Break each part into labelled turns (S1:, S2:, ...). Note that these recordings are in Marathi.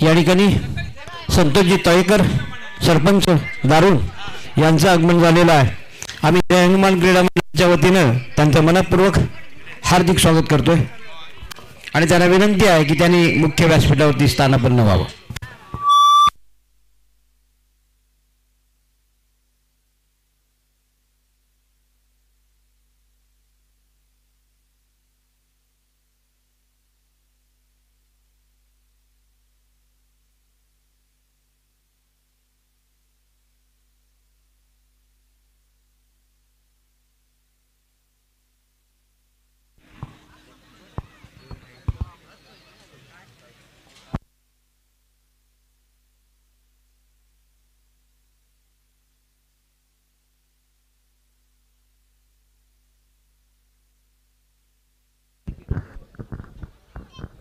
S1: या ठिकाणी संतोषजी तळेकर सरपंच दारुण यांचं आगमन झालेलं आहे। आम्ही जय हनुमान क्रीडा मंडळाच्या वतीनं त्यांचं मनपूर्वक हार्दिक स्वागत करतोय आणि त्यांना विनंती आहे की त्यांनी मुख्य व्यासपीठावरती स्थानापन्न व्हावं।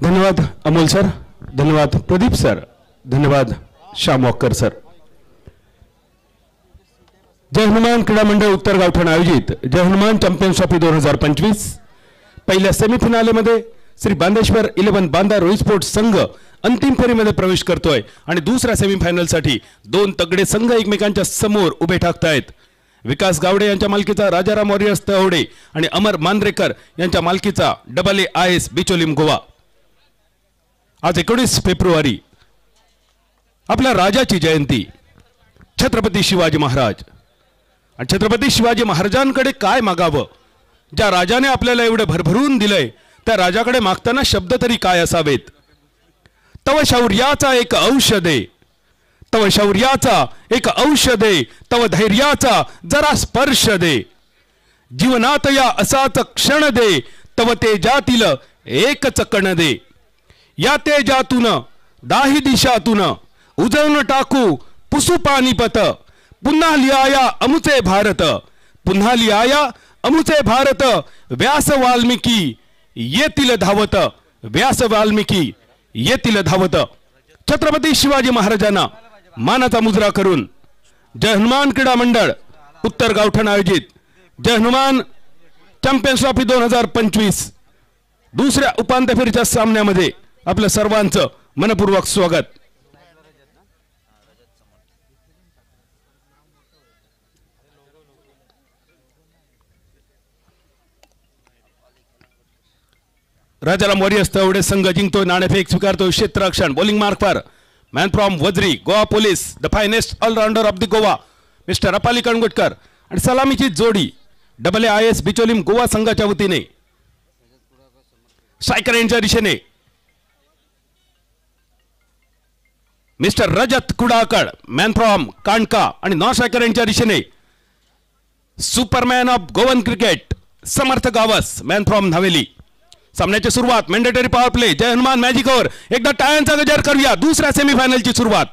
S2: धन्यवाद अमोल सर, धन्यवाद प्रदीप सर, धन्यवाद श्याम वॉकर सर। जय हनुमान क्रीडा मंडळ उत्तर गावठाण आयोजित जय हनुमान चॅम्पियन्स ट्रॉफी 2025 पहिल्या सेमीफायनलमध्ये श्री बांदेश्वर 11 बांदा रोई स्पोर्ट्स संघ अंतिम फेरीमध्ये प्रवेश करतोय आणि दुसऱ्या सेमीफायनलसाठी दोन तगडे संघ एकमेकांच्या समोर उभे ठाकतायत। विकास गावडे यांच्या मालकीचा राजाराम वॉरियर्स तहोडे आणि अमर मांद्रेकर यांच्या मालकीचा AAIS बिचोलीम गोवा। आज 19 फेब्रुवारी आपल्या राजाची जयंती छत्रपती शिवाजी महाराज। आणि छत्रपती शिवाजी महाराजांकडे काय मागावं? ज्या राजाने आपल्याला एवढं भरभरून दिलंय त्या राजाकडे मागताना शब्द तरी काय असावेत? तव शौर्याचा एक औषधे, तव शौर्याचा एक औषधे, तव धैर्याचा जरा स्पर्श दे, जीवनात या असाच क्षण दे, तव तेजातील एकच कण दे, या तेजातून दाही दिशातून उजळून टाकू पुसू पानिपत, पुन्हा लिहाया अमुचे भारत, पुन्हा लिहाया अमुचे भारत, व्यास वाल्मिकी येतील धावत, व्यास वाल्मिकी येतील धावत। छत्रपती शिवाजी महाराजांना मानाचा मुजरा करून जय हनुमान क्रीडा मंडळ उत्तर गावठाण आयोजित जय हनुमान चॅम्पियन्स ट्रॉफी 2025 दुसऱ्या उपांत्य फेरीच्या सामन्यामध्ये आपल्या सर्वांचं मनपूर्वक स्वागत। राजाराम वॉरियर्स तवडे संघ जिंकतोय, नाणेफेक स्वीकारतोय, क्षेत्ररक्षण बॉलिंग मार्क पर man from Vajri Goa police the finest allrounder of the Goa mister Apali Kangotkar आणि सलामीची जोडी AAIS बिचोलीम गोवा संघाच्या वतीने स्ट्रायकर यांच्या दिशेने मिस्टर रजत कुडाकळ मॅन फ्रॉम कांडका आणि नॉन स्ट्रायकर यांच्या दिशेने Superman of Goan cricket Samarth Gawas man from Navelim. सामन्याची सुरुवात मॅन्डेटरी पॉवर प्ले जय हनुमान मॅजिक ओव्हर, एकदा टाळ्यांचा गजर करूया। दुसऱ्या सेमीफायनलची सुरुवात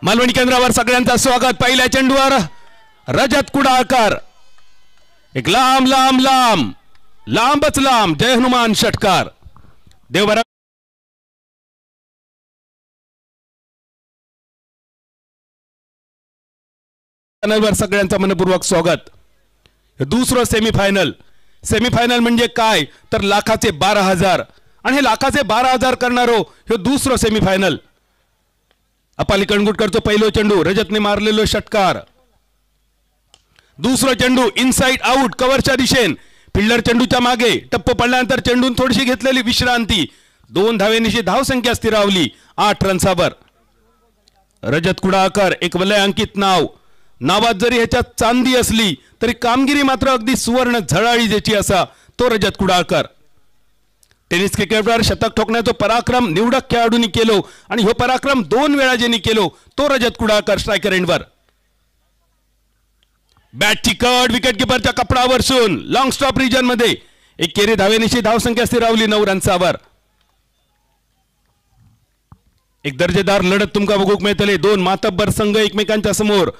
S2: मालवणी केंद्रावर सगळ्यांचं स्वागत। पहिल्या चेंडूवर रजत कुडाळकर, एक लांब लांब लांब लांबच लांब जय हनुमान षटकार। देवबरा सगळ्यांचं मनपूर्वक स्वागत। दुसरं सेमीफायनल, सेमीफायनल म्हणजे काय तर लाखाचे 12,000 आणि हे लाखाचे 12,000 करणारो हे दुसरं सेमीफायनल। अपाली कणगुटकरचं पहिलो चेंडू रजतने मारलेलो षटकार, दुसरा चेंडू इनसाइड आउट कव्हरच्या दिशेन, फिल्डर चेंडूच्या मागे टप्प पडल्यानंतर चेंडून थोडीशी घेतलेली विश्रांती, 2 धावेनिशी धावसंख्या स्थिरावली 8 रन्सावर। रजत कुडाळकर एक वलय अंकित नाव, नावात जरी ह्याच्यात चांदी असली तरी कामगिरी मात्र अगदी सुवर्ण झळाळी ज्याची असा तो रजत कुडाळकर। टेनिस क्रिकेटवर शतक ठोकण्याचा पराक्रम निवडक खेळाडूंनी केलो आणि हो पराक्रम 2 वेळा ज्यांनी केलो तो रजत कुडाळकर स्ट्रायकर एंडवर। बॅटची कड विकेट किपरच्या कपडावर सून लॉंग स्टॉप रिजन मध्ये एकेरी धावेनिशी धावसंख्या स्थिरावली 9 रन्सावर। एक दर्जेदार लढत तुमका बघूक मिळतले, 2 मातब्बर संघ एकमेकांच्या समोर।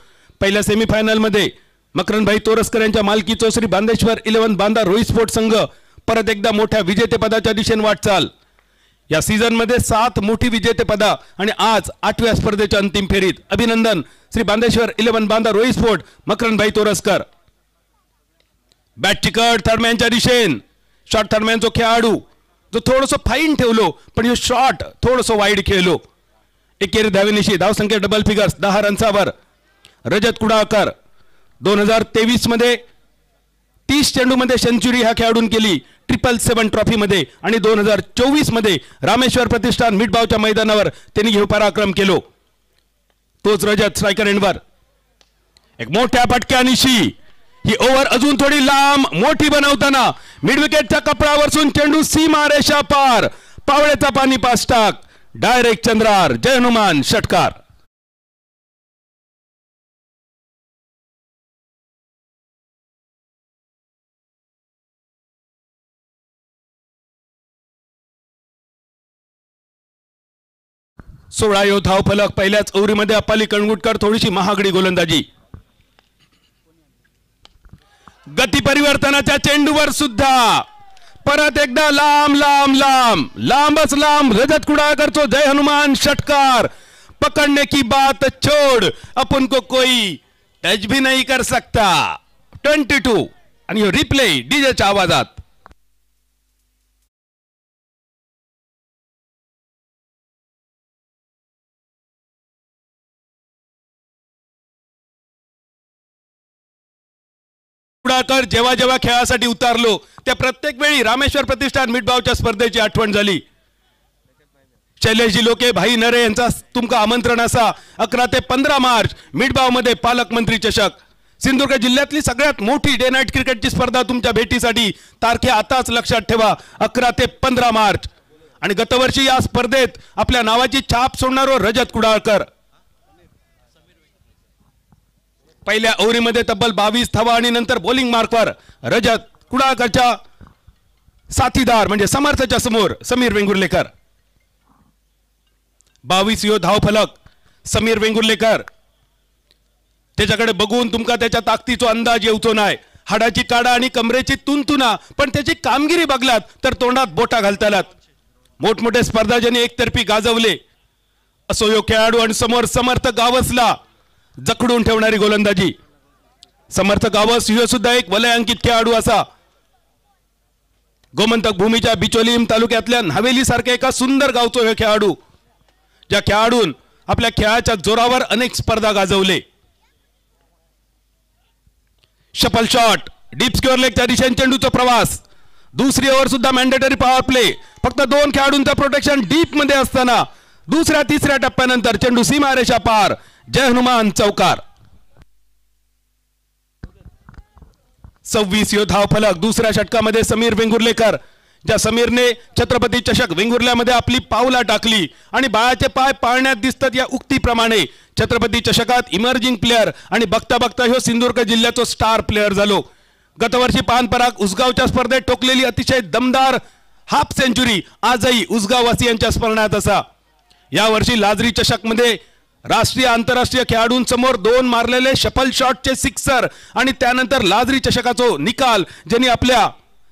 S2: पहिल्या सेमीफायनल मध्ये मकरनभाई तोरसकर यांच्या मालकीचा श्री बांदेश्वर 11 बांदा रोई स्पोर्ट्स संघ परत एकदा मोठ्या विजेतेपदाच्या दिशेने वाटचाल। या सीझन मध्ये 7 मोठी विजेतेपदा आणि आज 8व्या स्पर्धेच्या अंतिम फेरीत अभिनंदन श्री बांदेश्वर 11 बांदा रोई स्पोर्ट मकरनभाई तोरसकर। बॅट चिकट थर्डमॅनच्या दिशेन शॉर्ट थर्डमॅनचो खेळाडू जो थोडंसं फाईन ठेवलो पण हे शॉट थोडंसं वाईड खेळलो. एकेरी धावेनिशी धावसंख्या डबल फिगर्स 10 रन्सावर. रजत कुडाळकर 2023 मध्ये 30 चेंडूमध्ये सेंचुरी ह्या खेळाडून केली 777 ट्रॉफी मध्ये आणि 2024 मध्ये रामेश्वर प्रतिष्ठान मिठबावच्या मैदानावर त्यांनी घेऊ पराक्रम केलो. तोच रजत स्ट्रायकर एंडवर एक मोठ्या फटक्यानिशी ही ओव्हर अजून थोडी लांब मोठी बनवताना मिड विकेटच्या कपडावरसून चेंडू सीमा रेषा पार पावळेचा पाणी पास टाक डायरेक्ट चंद्रार. जय हनुमान षटकार. सोळा धाव फलक. पहिल्याच ओव्हरीमध्ये अप्पाली कणगुटकर थोडीशी महागडी गोलंदाजी. गती परिवर्तनाच्या चेंडूवर सुद्धा परत एकदा लांब लांब लांब लांबच लांब रजत कुडाळकरचो जय हनुमान षटकार. पकड़ने की बात छोड़ अपन को कोई टच भी नहीं कर सकता. 22 आणि रिप्ले डीजेच्या आवाजात. कुडाळकर जेव्हा जेव्हा खेळासाठी उतारलो त्या प्रत्येक वेळी रामेश्वर प्रतिष्ठान मिठबावच्या स्पर्धेची आठवण झाली. शैलेशजी लोके भाई नरे यांचा तुमका आमंत्रण असा 11 ते 15 मार्च मिठबाव मध्ये पालकमंत्री चषक. सिंधुदुर्ग जिल्ह्यातली सगळ्यात मोठी डे नाईट क्रिकेटची स्पर्धा तुमच्या भेटीसाठी. तारखे आताच लक्षात ठेवा 11 ते 15 मार्च. आणि गतवर्षी या स्पर्धेत आपल्या नावाची छाप सोडणारो रजत कुडाळकर. पहिल्या ओव्हरीमध्ये तब्बल 22 धावा आणि नंतर बॉलिंग मार्कवर रजत कुडाळकरच्या साथीदार म्हणजे समर्थच्या समोर समीर वेंगुर्लेकर. 22 धाव फलक. समीर वेंगुर्लेकर त्याच्याकडे बघून तुमका त्याच्या ताकदीचा अंदाज येऊचो नाही. हाडाची काडा आणि कमरेची तुंतुना पण त्याची कामगिरी बघलात तर तोंडात बोटा घालतालात. मोठमोठे स्पर्धा ज्यांनी एकतर्फी गाजवले असो यो खेळाडू आणि समोर समर्थ गावसला जखडून ठेवणारी गोलंदाजी. समर्थ गावस ह्यो सुद्धा एक वलयांकित खेळाडू असा. गोमंतक भूमीच्या बिचोलीम तालुक्यातल्या हवेली सारख्या एका सुंदर गावचो हे खेळाडू ज्या खेळाडून आपल्या खेळाच्या जोरावर अनेक स्पर्धा गाजवले. शपल शॉट डीप स्क्वेअर लेगच्या दिशेने चेंडूचा प्रवास. दुसरी ओव्हर सुद्धा मॅन्डेटरी पॉवर प्ले. फक्त 2 खेळाडूंचं प्रोटेक्शन डीप मध्ये असताना दुसऱ्या तिसऱ्या टप्प्यानंतर चेंडू सीमारेषा पार. जय हनुमान चौकार. 26 धाव फलक. दुसऱ्या षटकामध्ये समीर वेंगुर्लेकर ज्या समीरने छत्रपती चषक वेंगुर्ल्यामध्ये आपली पावला टाकली आणि बाळाचे पाय पाळण्यात दिसतात या उक्तीप्रमाणे छत्रपती चषकात इमर्जिंग प्लेअर आणि बघता बघता ह्यो सिंधुदुर्ग जिल्ह्याचा स्टार प्लेअर झालो. गतवर्षी पानपराग उसगावच्या स्पर्धेत ठोकलेली अतिशय दमदार हाफ सेंचुरी आजही उसगाववासियांच्या स्मरणात असा. यावर्षी लाजरी चषक मध्ये राष्ट्रीय आंतरराष्ट्रीय खेळाडूंसमोर 2 मारलेले शफल शॉटचे सिक्सर आणि त्यानंतर लाजरी चषकाचा निकाल ज्यांनी आपल्या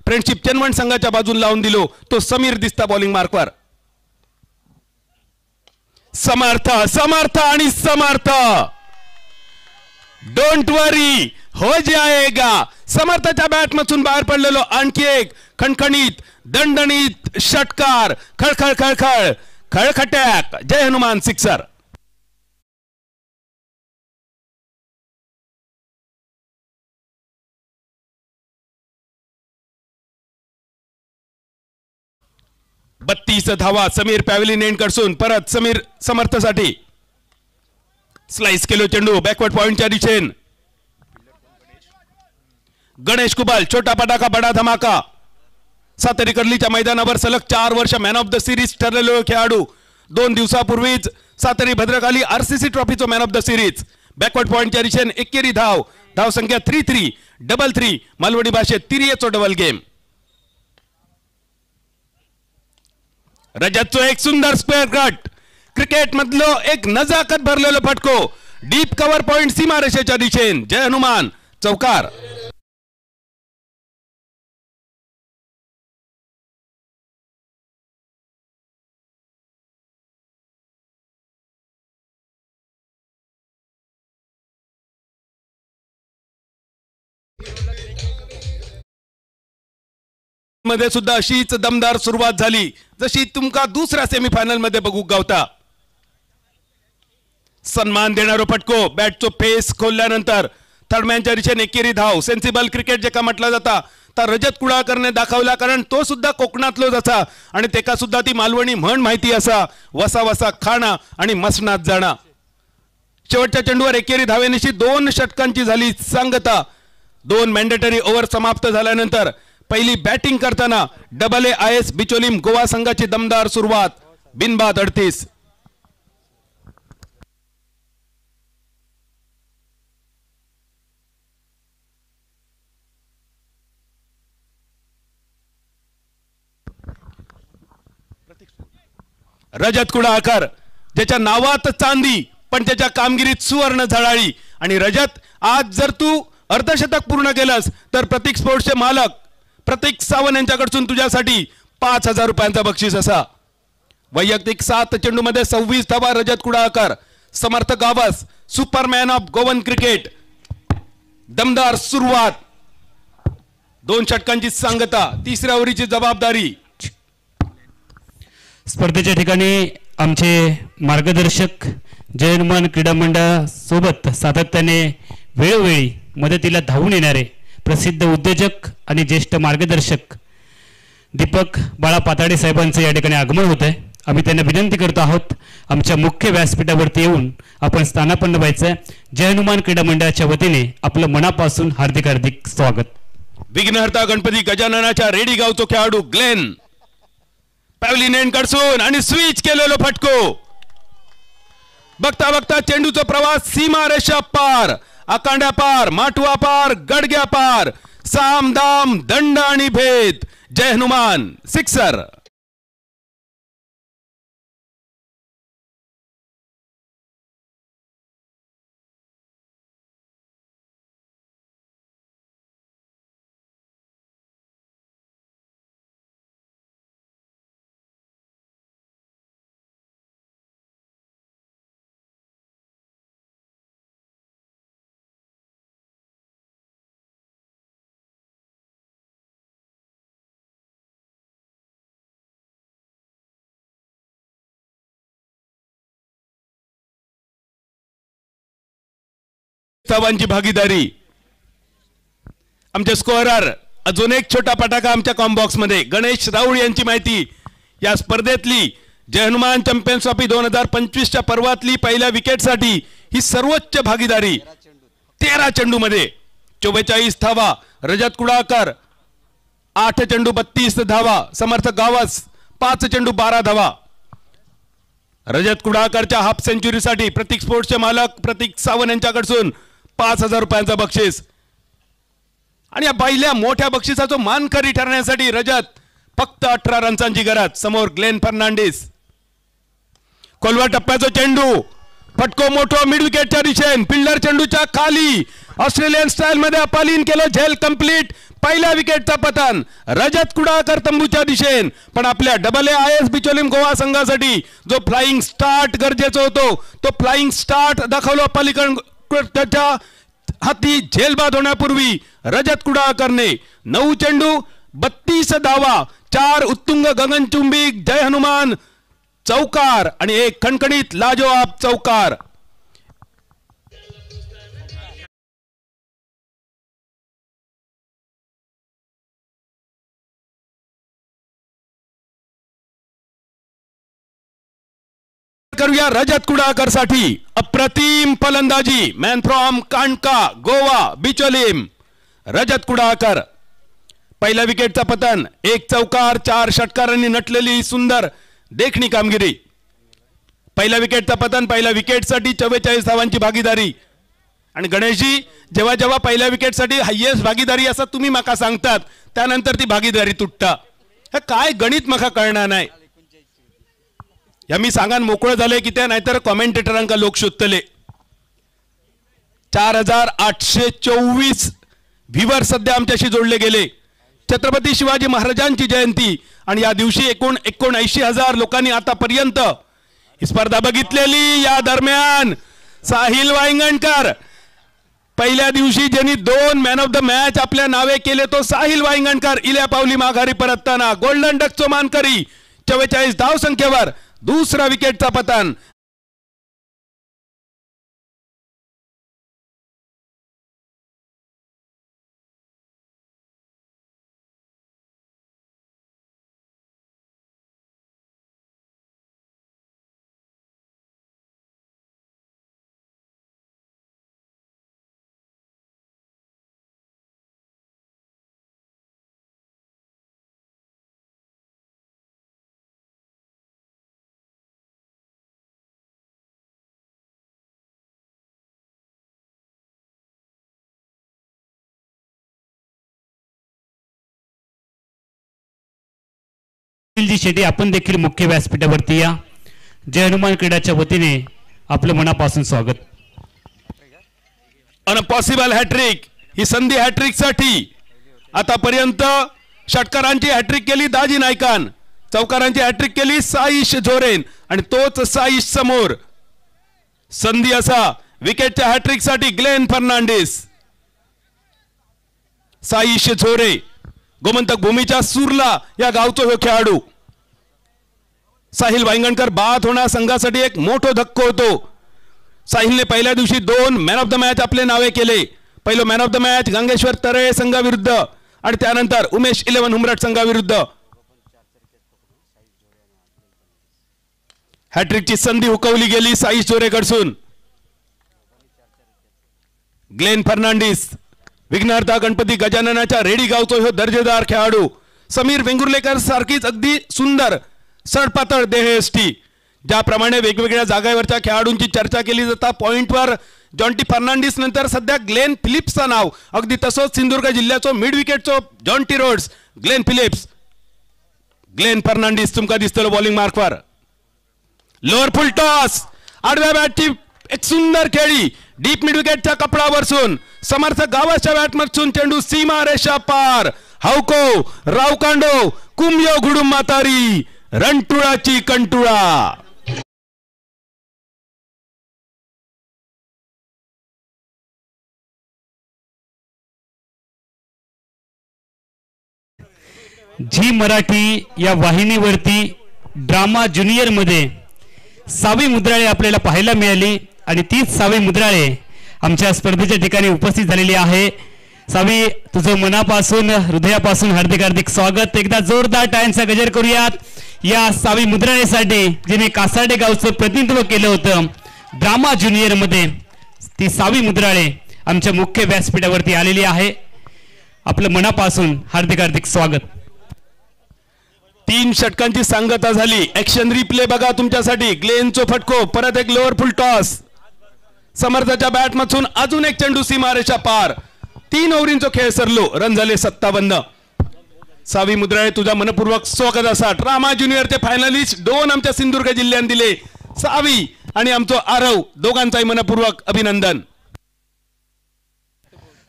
S2: फ्रेंडशिप चेनवण संघाच्या बाजूला लावून दिलो तो समीर दिसता बॉलिंग मार्कवर. समर्थ समर्थ आणि समर्थ. डोंट वरी हो जाएगा. समर्थच्या बॅटमधून बाहेर पडलेलो आणखी एक खणखणीत दणदणीत षटकार. खळखळ खळखळ खळखट्याक. जय हनुमान सिक्सर. बत्तीस धावा. समीर पॅव्हलिन एंड कडसून परत समीर समर्थसाठी स्लाइस केलो चेंडू बॅकवर्ड पॉइंटच्या दिशेन. गणेश कुबाल छोटा पटाका बडा धमाका. सातेरी कर्लीच्या मैदानावर सलग 4 वर्ष मॅन ऑफ द सिरीज ठरलेलो खेळाडू. 2 दिवसापूर्वीच सातेरी भद्रकाली आरसीसी ट्रॉफीचो man of the series. Backward पॉइंटच्या दिशेन एकेरी धाव. धाव संख्या 3-3 3-3 मालवणी भाषेत तिरियेचो डबल गेम. रजतचो एक सुंदर स्क्वेअर कट. क्रिकेट मधलो एक नजाकत भरलेलो फटको डीप कव्हर पॉइंट सीमारेषेच्या दिशेन. जय हनुमान चौकार. मध्ये सुद्धा अशीच दमदार सुरुवात झाली जशी तुमका दुसऱ्या सेमीफायनल मध्ये बघू गावता. सन्मान देणारो फटको बॅटचो फेस खोलल्यानंतर थर्डमॅनच्या दिशेने एकेरी धाव. सेन्सिबल क्रिकेट जेका म्हटलं जाता तर रजत कुडाळकरने दाखवला, कारण तो सुद्धा कोकणातलोच असा आणि तेका सुद्धा ती मालवणी म्हण माहिती असा, वसा वसा खाणा आणि मसनात जाणा. शेवटच्या चेंडूवर एकेरी धावेनिशी 2 षटकांची झाली सांगता. 2 मॅन्डेटरी ओव्हर समाप्त झाल्यानंतर पहिली बॅटिंग करताना AA-IS बिचोलीम गोवा संघाची दमदार सुरुवात. बिनबाद 38. रजत कुडाळकर ज्याच्या नावात चांदी पण त्याच्या कामगिरीत सुवर्ण झळाळी. आणि रजत, आज जर तू अर्धशतक पूर्ण केलंस तर प्रतीक स्पोर्ट्सचे मालक प्रतीक सावंत यांच्याकडून तुझ्यासाठी 5,000 रुपयांचा बक्षीस असा. वैयक्तिक 7 चेंडूमध्ये 26 धावा रजत कुडाळकर. समर्थ Gawas Superman of Goan cricket. दमदार सुरुवात. 2 षटकांची सांगता. तिसऱ्या ओव्हरीची जबाबदारी.
S1: स्पर्धेच्या ठिकाणी आमचे मार्गदर्शक जय हनुमान क्रीडा मंडळासोबत सातत्याने वेळोवेळी मदतीला धावून येणारे प्रसिद्ध उद्योजक आणि ज्येष्ठ मार्गदर्शक दीपक बाळा पाताडे साहेबांचं या ठिकाणी आगमन होत आहे. आम्ही त्यांना विनंती करतो आहोत आमच्या मुख्य व्यासपीठावरती येऊन आपण स्थानापन्न व्हायचं. जय हनुमान क्रीडा मंडळाच्या वतीने आपलं मनापासून हार्दिक हार्दिक स्वागत.
S2: विघ्नहर्ता गणपती गजाननाच्या रेडी गावचो खेळाडू ग्लेन पॅव्हलिन एंड कडसून आणि स्विच केलेलो फटको. बघता बघता चेंडूचा प्रवास सीमा रेषा पार, आकांड्या पार, माटवा पार, गडग्या पार, साम दाम दंड आणि भेद. जय हनुमान सिक्सर. धावांची भागीदारी. आमचे स्कोअरर अजून एक छोटा पटाका आमच्या कॉम्बॉक्स मध्ये. गणेश राऊळ यांची माहिती. या स्पर्धेतली जय हनुमान चॅम्पियन्स ट्रॉफी 2025च्या पर्वातली पहिल्या विकेटसाठी ही सर्वोच्च भागीदारी. 13 चेंडू मध्ये 44 धावा. रजत कुडाळकर 8 चेंडू 32 धावा. समर्थ गावस 5 चेंडू 12 धावा. रजत कुडाळकरच्या हाफ सेंचुरीसाठी प्रतीक स्पोर्ट्सचे मालक प्रतीक सावंत यांच्याकडून 5,000 रुपयांचा बक्षीस. आणि या पहिल्या मोठ्या बक्षिसाचा मानकरी ठरण्यासाठी रजत फक्त 18 रन्सांची गरज. समोर ग्लेन फर्नांडिस. खोलवा टप्प्याचा चेंडू फटको मोठो मिड विकेटच्या दिशेने. फिल्डर चेंडूच्या खाली ऑस्ट्रेलियन स्टाईल मध्ये अपालीन केलं. झेल कंप्लीट. पहिल्या विकेटचा पतन. रजत कुडाळकर तंबूच्या दिशेने. पण आपल्या AA-IS बिचोलीम गोवा संघासाठी जो फ्लाइंग स्टार्ट गरजेचा होतो तो फ्लाइंग स्टार्ट दाखवलो त्याच्या हाती झेलबाद होण्यापूर्वी रजत कुडाळकरने 9 चेंडू 32 धावा, 4 उत्तुंग गगनचुंबी जय हनुमान चौकार आणि 1 खणखणीत लाजवाब चौकार. करूया रजत कुडाळकर साठी अप्रतिम फलंदाजी. मॅन फ्रॉम कांडका गोवा बिचोलीम रजत कुडाळकर. पहिल्या विकेटचा पतन. 1 चौकार 4 षटकारांनी नटलेली सुंदर देखणी कामगिरी. पहिल्या विकेटचा पतन. पहिल्या विकेटसाठी 44 धावांची भागीदारी. आणि गणेशजी जेव्हा जेव्हा पहिल्या विकेटसाठी हायेस्ट भागीदारी असं तुम्ही माका सांगतात त्यानंतर ती भागीदारी तुटता. हे काय गणित माका कळणार नाही. या मी सांगान मोकळं झालंय की त्या नाहीतर कॉमेंटेटरांका लोक शोधतले. 4824 व्ह्यूअर सध्या आमच्याशी जोडले गेले. छत्रपती शिवाजी महाराजांची जयंती आणि या दिवशी एकूण 79,000 लोकांनी आतापर्यंत ही स्पर्धा बघितलेली. या दरम्यान साहिल वांगणकर पहिल्या दिवशी ज्यांनी 2 मॅन ऑफ द मॅच आपल्या नावे केले तो साहिल वांगणकर इल्या पावली माघारी परतताना गोल्डन डकचो मानकरी 44 धाव संख्येवर दुसरा विकेटचा पतन.
S3: जी शेट्टी आपण देखील मुख्य व्यासपीठावरती या. जय हनुमान क्रीडाच्या वतीने आपलं मनापासून स्वागत.
S2: अनपॉसिबल हॅट्रिक, ही संधी हॅट्रिक साठी. आतापर्यंत षटकारांची हॅट्रिक केली दाजी नायकान, चौकारांची हॅट्रिक केली साईश झोरेन आणि तोच साईश समोर. संधी असा विकेटच्या हॅट्रिक साठी ग्लेन फर्नांडिस, साईश झोरे गोमंतक भूमीच्या सुरला या गावचो खेळाडू. साहिल वांगणकर बाद होणार संघासाठी एक मोठो धक्को होतो. साहिलने पहिल्या दिवशी 2 मॅन ऑफ द मॅच आपले नावे केले. पहिलं man of the match Gangeshwar Tare संघाविरुद्ध आणि त्यानंतर उमेश 11 उमरट संघाविरुद्ध. हॅट्रिकची संधी हुकवली गेली साईश झोरेकडून. ग्लेन फर्नांडिस विघ्नहर्ता गणपती गजाननाच्या रेडी गावचो ह्यो दर्जेदार खेळाडू. समीर वेंगुर्लेकर सारखीच अगदी सुंदर सडपातळ देहयष्टी. ज्याप्रमाणे वेगवेगळ्या जागेवरच्या खेळाडूंची चर्चा केली जाता पॉइंटवर जॉन्टी फर्नांडिस नंतर सध्या ग्लेन फिलिप्सचं नाव, अगदी तसंच सिंधुदुर्ग जिल्ह्याचो मिड विकेटचो Jonty Rhodes Glenn Phillips. Glenn Fernandes तुमका दिसतलो बॉलिंग मार्कवर. लोअर फुल टॉस, आडव्या बॅटची एक सुंदर खेळी डीप मिड विकेटच्या कपडावरसून समर्थ गावाच्या बॅटमधून चेंडू सीमा रेषा पार. हावको रावकांडो कुमयो घुडुम मातारी रणटुळाची कंटुळा.
S3: झी मराठी या वाहिनीवरती ड्रामा ज्युनियर मध्ये सावी मुद्राळे आपल्याला पाहायला मिळाली आणि तीच सावी मुद्राळे आमच्या स्पर्धेच्या ठिकाणी उपस्थित झालेली आहे. सावी, तुझं मनापासून हृदयापासून हार्दिक हार्दिक स्वागत. एकदा जोरदार टाळ्यांचा गजर करूयात या सावी मुद्राळेसाठी जिने कासार्डे गावचं प्रतिनिधित्व केलं होतं ड्रामा ज्युनियर मध्ये. ती सावी मुद्राळे आमच्या मुख्य व्यासपीठावरती आलेली आहे. आपलं मनापासून हार्दिक हार्दिक स्वागत.
S2: 3 षटकांची सांगता झाली. ऍक्शन रिप्ले बघा तुमच्यासाठी. ग्लेनचो फटको, परत एक लोअर फुल टॉस, समर्थाच्या बॅटमधून अजून एक चेंडू सीमारेषा पार. 3 ओव्हरींचो खेळ सरलो, रन झाले 57. सावी मुद्राळे तुझा मनपूर्वक स्वागत असा. ड्रामा ज्युनियरचे फायनलिस्ट 2 आमच्या सिंधुदुर्ग जिल्ह्यात दिले. सावी आणि आमचो आरव दोघांचाही मनपूर्वक अभिनंदन.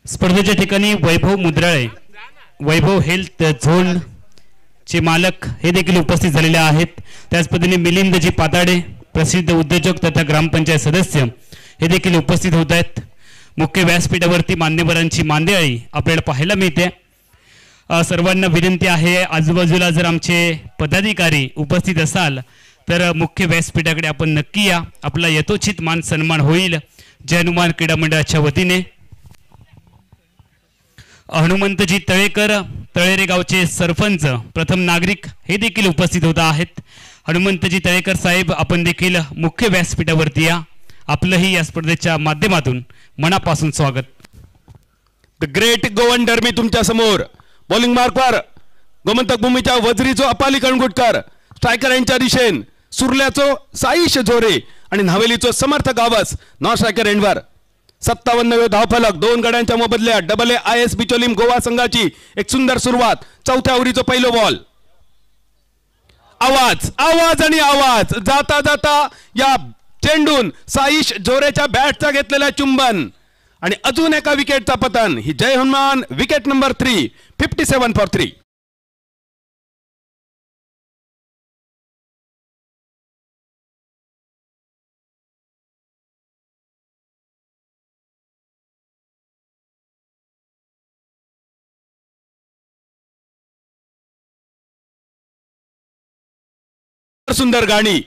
S3: स्पर्धेच्या ठिकाणी वैभव मुद्राळे, वैभव हेल्थ झोन चे मालक हे देखील उपस्थित झालेले आहेत. त्याच पद्धतीने मिलिंदजी पाताडे प्रसिद्ध उद्योजक तथा ग्रामपंचायत सदस्य हे देखील उपस्थित होत आहेत. मुख्य व्यासपीठावरती मान्यवरांची मांदियाळी आपल्याला पाहायला मिळते. सर्वांना विनंती आहे, आजूबाजूला जर आमचे पदाधिकारी उपस्थित असाल तर मुख्य व्यासपीठाकडे आपण नक्की या. आपला यथोचित मान सन्मान होईल. जय हनुमान क्रीडा मंडळाच्या वतीने हनुमंतजी तळेकर तळेरे गावचे सरपंच प्रथम नागरिक हे देखील उपस्थित होत आहेत. हनुमंतजी तळेकर साहेब, आपण देखील मुख्य व्यासपीठावरती या. आपलंही या स्पर्धेच्या माध्यमातून मनापासून स्वागत.
S2: द ग्रेट गोवन डर्मी तुमच्या समोर. बॉलिंग मार्कवर गोमंतक भूमीच्या वजरीचो अपाली कणगुटकर, स्ट्रायकर यांच्या दिशेन सुरल्याचो साईश झोरे आणि नावेलीचो समर्थ गावस नॉन स्ट्रायकर एंडवर. 57 धावफलक, 2 गड्यांच्या मोबदल्यात डबल AIS बिचोलीम गोवा संघाची एक सुंदर सुरुवात. चौथ्या ओव्हरीचो पहिलो बॉल. आवाज आवाज आणि आवाज. जाता जाता या चेंडून साईश झोरेच्या बॅटचा घेतलेला चुंबन आणि अजून एका विकेटचा पतन. ही जय हनुमान विकेट नंबर 3, 57 फॉर 3. सुंदर गाणी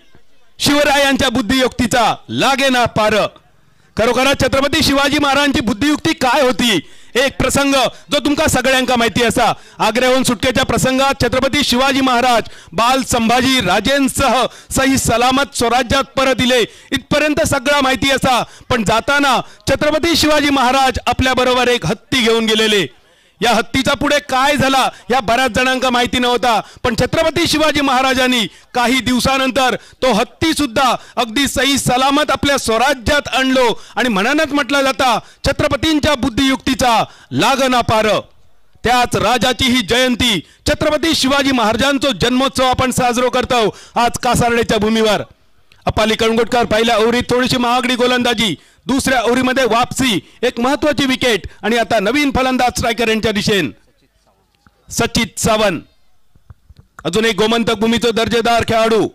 S2: शिवरायांच्या बुद्धियुक्तीचा लागे ना पार. खरोखरच छत्रपती शिवाजी महाराजांची बुद्धियुक्ती काय होती. एक प्रसंग जो तुमका सगळ्यांका माहिती असा. आग्र्याहून सुटकेच्या प्रसंगात छत्रपती शिवाजी महाराज बाल संभाजी राजेंसह सही सलामत स्वराज्यात परत दिले इथपर्यंत सगळा माहिती असा. पण जाताना छत्रपती शिवाजी महाराज आपल्या बरोबर एक हत्ती घेऊन गेलेले. या हत्तीचा पुढे काय झाला या बऱ्याच जणांना माहिती नव्हता. पण छत्रपती शिवाजी महाराजांनी काही दिवसानंतर तो हत्ती सुद्धा अगदी सही सलामत आपल्या स्वराज्यात आणलो. आणि म्हणूनच म्हटलं जातं छत्रपतींच्या बुद्धियुक्तीचा लागना पार. त्याच राजाची ही जयंती छत्रपती शिवाजी महाराजांचा जन्मोत्सव आपण साजरा करतो आज कासारडेच्या भूमीवर. अपाली कणगोटकर पहिल्या ओव्हरीत थोडीशी महागडी गोलंदाजी, दुसऱ्या ओव्हरीमध्ये वापसी, एक महत्वाची विकेट आणि आता नवीन फलंदाज स्ट्रायकर यांच्या दिशेन सचित सावंत. अजून एक गोमंतक भूमीचा दर्जेदार खेळाडू.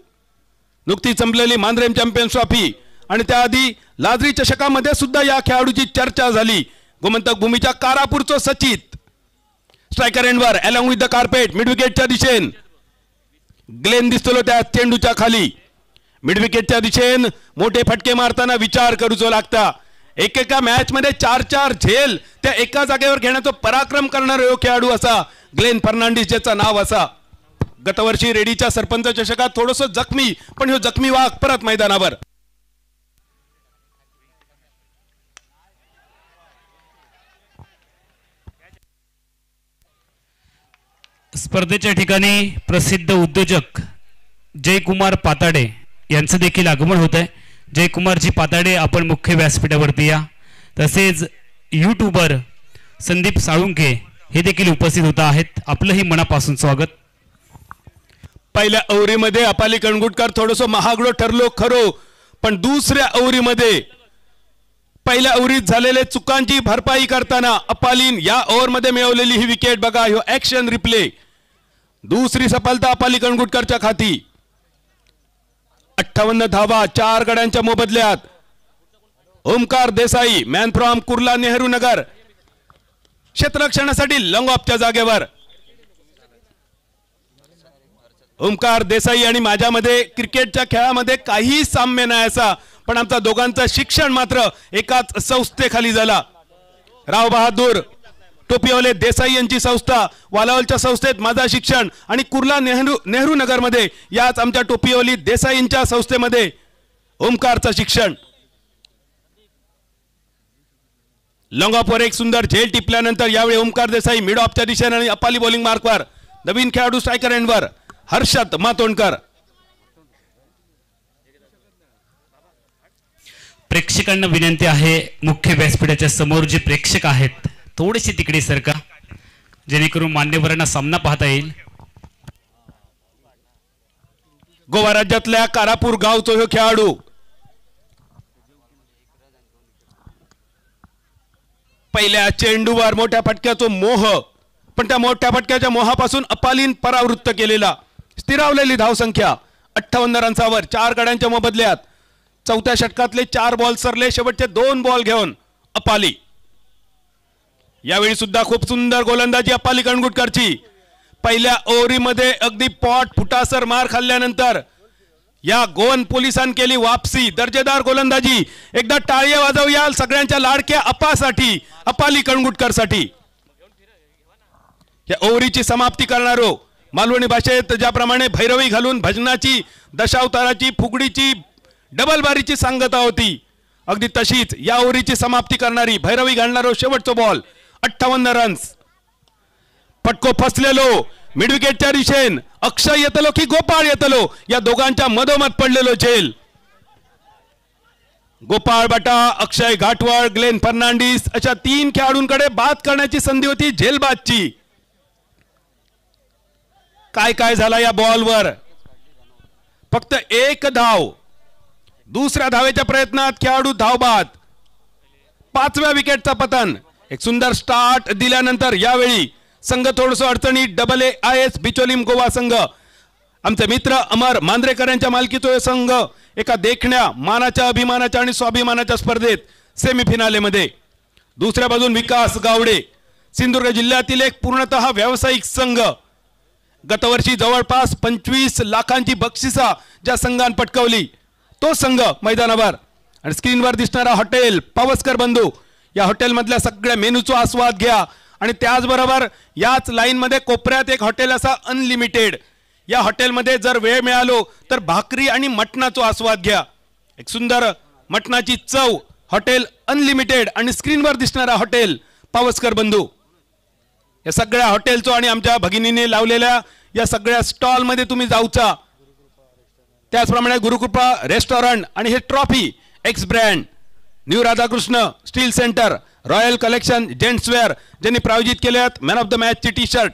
S2: नुकतीच संपलेली मांद्रेम चॅम्पियन्स ट्रॉफी आणि त्याआधी लाजरी चषकामध्ये सुद्धा या खेळाडूची चर्चा झाली. गोमंतक भूमीच्या कारापूरचा सचित स्ट्रायकर एंडवर along with the carpet mid विकेटच्या दिशेन. ग्लेन दिसतो त्या चेंडूच्या खाली. मिड विकेटच्या दिशेन मोठे फटके मारताना विचार करूचो लागता. एकेका मॅच मध्ये 4-4 झेल त्या एका जागेवर घेण्याचा पराक्रम करणारा खेळाडू असा ग्लेन फर्नांडिस ज्याचं नाव असा. गतवर्षी रेडीच्या सरपंच चषकात थोडस जखमी, पण ह्यो जखमी वाघ परत मैदानावर.
S3: स्पर्धेच्या ठिकाणी प्रसिद्ध उद्योजक जयकुमार पाताडे यांचं देखील आगमन होत आहे. जयकुमारजी पाताडे आपण मुख्य व्यासपीठावरती या. तसेच यूट्यूबर संदीप साळुंके हे देखील उपस्थित होत आहेत. आपलंही मनापासून स्वागत.
S2: पहिल्या ओव्हरीमध्ये अपाली कणगुटकर थोडस महागडो ठरलो खरो, पण दुसऱ्या ओव्हरीमध्ये पहिल्या ओव्हरीत झालेले चुकांची भरपाई करताना अपालीन या ओव्हरमध्ये मिळवलेली ही विकेट बघा. ह्यो ऍक्शन रिप्ले. दुसरी सफलता अपाली कणगुटकरच्या खाती. 58 धावा 4 गड्यांच्या मोबदल्यात. ओमकार देसाई मॅन फ्रॉम कुर्ला नेहरू नगर क्षेत्ररक्षणासाठी लॉंग ऑफच्या जागेवर. ओमकार देसाई आणि माझ्यामध्ये क्रिकेटच्या खेळामध्ये काही साम्य नाही असा, पण आमचा दोघांचं शिक्षण मात्र एकाच संस्थेखाली झाला. राव बहादूर टोपीवाले देसाई यांची संस्था, वालावलच्या संस्थेत माझा शिक्षण आणि कुर्ला नेहरू नगर मध्ये याच आमच्या टोपीवाली देसाईंच्या संस्थेमध्ये ओमकारचं शिक्षण. लॉंग ऑफवर एक सुंदर झेल टिपल्यानंतर यावेळी ओमकार देसाई मिड ऑफच्या दिशेने आणि अपाली बॉलिंग मार्कवर. नवीन खेळाडू स्ट्रायकर एंडवर हर्षद मातोंडकर.
S3: प्रेक्षकांना विनंती आहे मुख्य व्यासपीठाच्या समोर जे प्रेक्षक आहेत थोडेसे तिकडे सरका, जेणेकरून मान्यवरांना सामना पाहता येईल.
S2: गोवा राज्यातल्या कारापूर गावचा हो खेळाडू. पहिल्या चेंडूवर मोठ्या फटक्याचा मोह, पण त्या मोठ्या फटक्याच्या मोहापासून अपालीन परावृत्त केलेला. स्थिरावलेली धावसंख्या 58 रन्सावर 4 गड्यांच्या मोबदल्यात. चौथ्या षटकातले 4 बॉल सरले, शेवटचे 2 बॉल घेऊन अपाली. यावेळी सुद्धा खूप सुंदर गोलंदाजी अपाली कणगुटकरची. पहिल्या ओव्हरीमध्ये अगदी पॉट फुटासर मार खाल्ल्यानंतर या गोवन पोलिसांनी केली वापसी. दर्जेदार गोलंदाजी. एकदा टाळ्या वाजवूया सगळ्यांच्या लाडक्या अपासाठी, अपाली कणगुटकरसाठी. या ओव्हरीची समाप्ती करणारो मालवणी भाषेत ज्याप्रमाणे भैरवी घालून भजनाची, दशावताराची, फुगडीची, डबल बारीची सांगता होती, अगदी तशीच या ओव्हरीची समाप्ती करणारी भैरवी घालणारो शेवटचा बॉल. 58 रन्स. फटको फसलेलो मिड विकेटच्या दिशेन. अक्षय येतलो की गोपाळ येतलो या दोघांच्या मधोमध पडलेलो झेल. गोपाळ बाटा, अक्षय घाटवळ, ग्लेन फर्नांडिस अशा 3 खेळाडूंकडे बाद करण्याची संधी होती झेलबादची. काय काय झाला या बॉलवर. फक्त 1 धाव. दुसऱ्या धावेच्या प्रयत्नात खेळाडू धावबाद. 5व्या विकेटचा पतन. एक सुंदर स्टार्ट दिल्यानंतर यावेळी संघ थोडस अडचणीत. AAIS बिचोलीम गोवा संघ, आमचे मित्र अमर मांद्रेकर यांच्या मालकीचा संघ एका देखण्या मानाच्या, अभिमानाच्या आणि स्वाभिमानाच्या स्पर्धेत सेमीफिनालेमध्ये. दुसऱ्या बाजून विकास गावडे, सिंधुदुर्ग जिल्ह्यातील एक पूर्णतः व्यावसायिक संघ गतवर्षी जवळपास 25 लाखांची बक्षिसा ज्या संघान पटकावली तो संघ मैदानावर आणि स्क्रीनवर दिसणारा हॉटेल पावसकर बंधू या हॉटेलमधल्या सगळ्या मेनूचा आस्वाद घ्या आणि त्याचबरोबर याच लाईनमध्ये कोपऱ्यात एक हॉटेल असा अनलिमिटेड या हॉटेलमध्ये जर वेळ मिळालो तर भाकरी आणि मटणाचा आस्वाद घ्या. एक सुंदर मटणाची चव हॉटेल अनलिमिटेड आणि स्क्रीनवर दिसणारा हॉटेल पावसकर बंधू या सगळ्या हॉटेलचो आणि आमच्या भगिनीने लावलेल्या या सगळ्या स्टॉल मध्ये तुम्ही जाऊचा. त्याचप्रमाणे गुरुकृपा रेस्टॉरंट आणि हे trophy X brand new Radhakrishna steel centre royal collection gentswear ज्यांनी प्रायोजित केले आहेत मॅन ऑफ द मॅचची टी शर्ट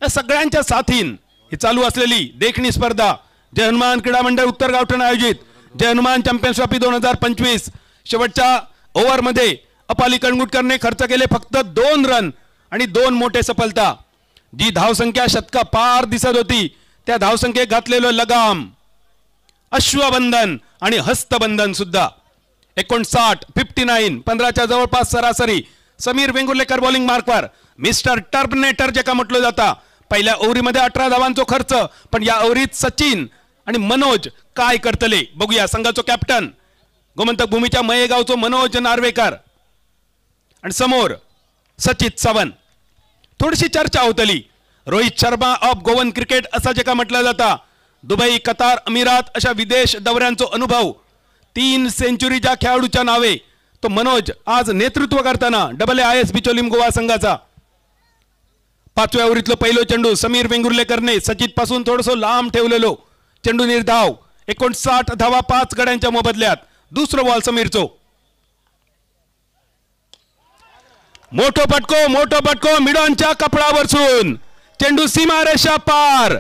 S2: या सगळ्यांच्या साथीन ही चालू असलेली देखणी स्पर्धा जय हनुमान क्रीडा मंडळ उत्तर गावठण आयोजित जय हनुमान चॅम्पियन्स ट्रॉफी 2025 शेवटच्या ओव्हरमध्ये अपाली कणगुटकरने खर्च केले फक्त 2 रन आणि 2 मोठे सफलता. जी धावसंख्या शतका पार दिसत होती त्या धावसंख्येत घातलेलं लगाम अश्वबंधन आणि हस्तबंधन सुद्धा 59 15च्या जवळपास सरासरी. समीर वेंगुर्लेकर बॉलिंग मार्कवर मिस्टर टर्मिनेटर जे का म्हटलं जाता. पहिल्या ओव्हरीमध्ये 18 धावांचा खर्च पण या ओव्हरीत सचिन आणि मनोज काय करतले बघूया. संघाचो कॅप्टन गोमंतक भूमीच्या मयेगावचो मनोज नार्वेकर आणि समोर सचित सावंत. थोडीशी चर्चा होतली. रोहित शर्मा ऑफ गोवन क्रिकेट असं जे का म्हटलं जाता. दुबई कतार अमिरात अशा विदेश दौऱ्यांचा अनुभव 3 सेंचुरीच्या खेळाडूच्या नावे तो मनोज आज नेतृत्व करताना AAIS बिचोलीम गोवा संघाचा. 5व्या ओव्हरीतलो पहिलो चेंडू समीर वेंगुर्लेकरने सचित पासून थोडंसं लांब ठेवलेलो चेंडू निर्धाव 59 धावा 5 गड्यांच्या मोबदल्यात. दुसरो बॉल समीरचो मोठो पटको मिडॉनच्या कपडावरसून चेंडू सीमारेषा पार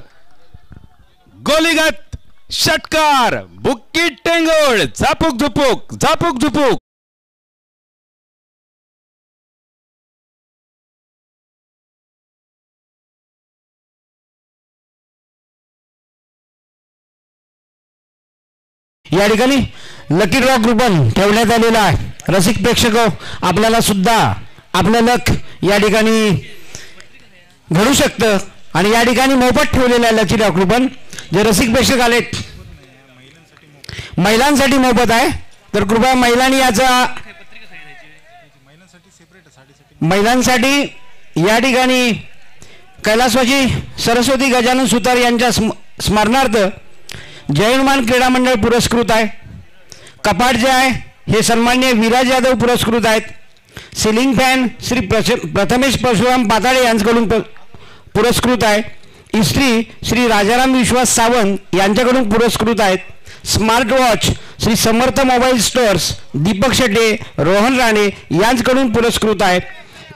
S2: गोलीगत षटकार बुक्कीट टेंगोळ झापूक झुपूक.
S1: या ठिकाणी लकी ड्रॉ ग्रुपन ठेवण्यात आलेला आहे. रसिक प्रेक्षक आपल्याला सुद्धा आपलं लक या ठिकाणी घडू शकतं आणि या ठिकाणी मोफत ठेवलेलं आहे लकी ड्रॉ ग्रुपन. जे रसिक प्रेक्षक आलेत महिलांसाठी मोफत आहे तर कृपया महिलांसाठी या ठिकाणी कैलासवासी सरस्वती गजानन सुतार यांच्या स्मरणार्थ जय हनुमान क्रीडा मंडळ पुरस्कृत आहे. कपाट जे आहे हे सन्मान्य विराज यादव पुरस्कृत आहेत. सिलिंग फॅन श्री प्रथमेश परशुराम पाताळे यांच्याकडून पुरस्कृत आहे. इस्त्री श्री राजाराम विश्वास सावंत यांच्याकडून पुरस्कृत आहेत. Smart watch Shri Samarth mobile stores Deepak Shette Rohan Rane यांच्याकडून पुरस्कृत आहेत.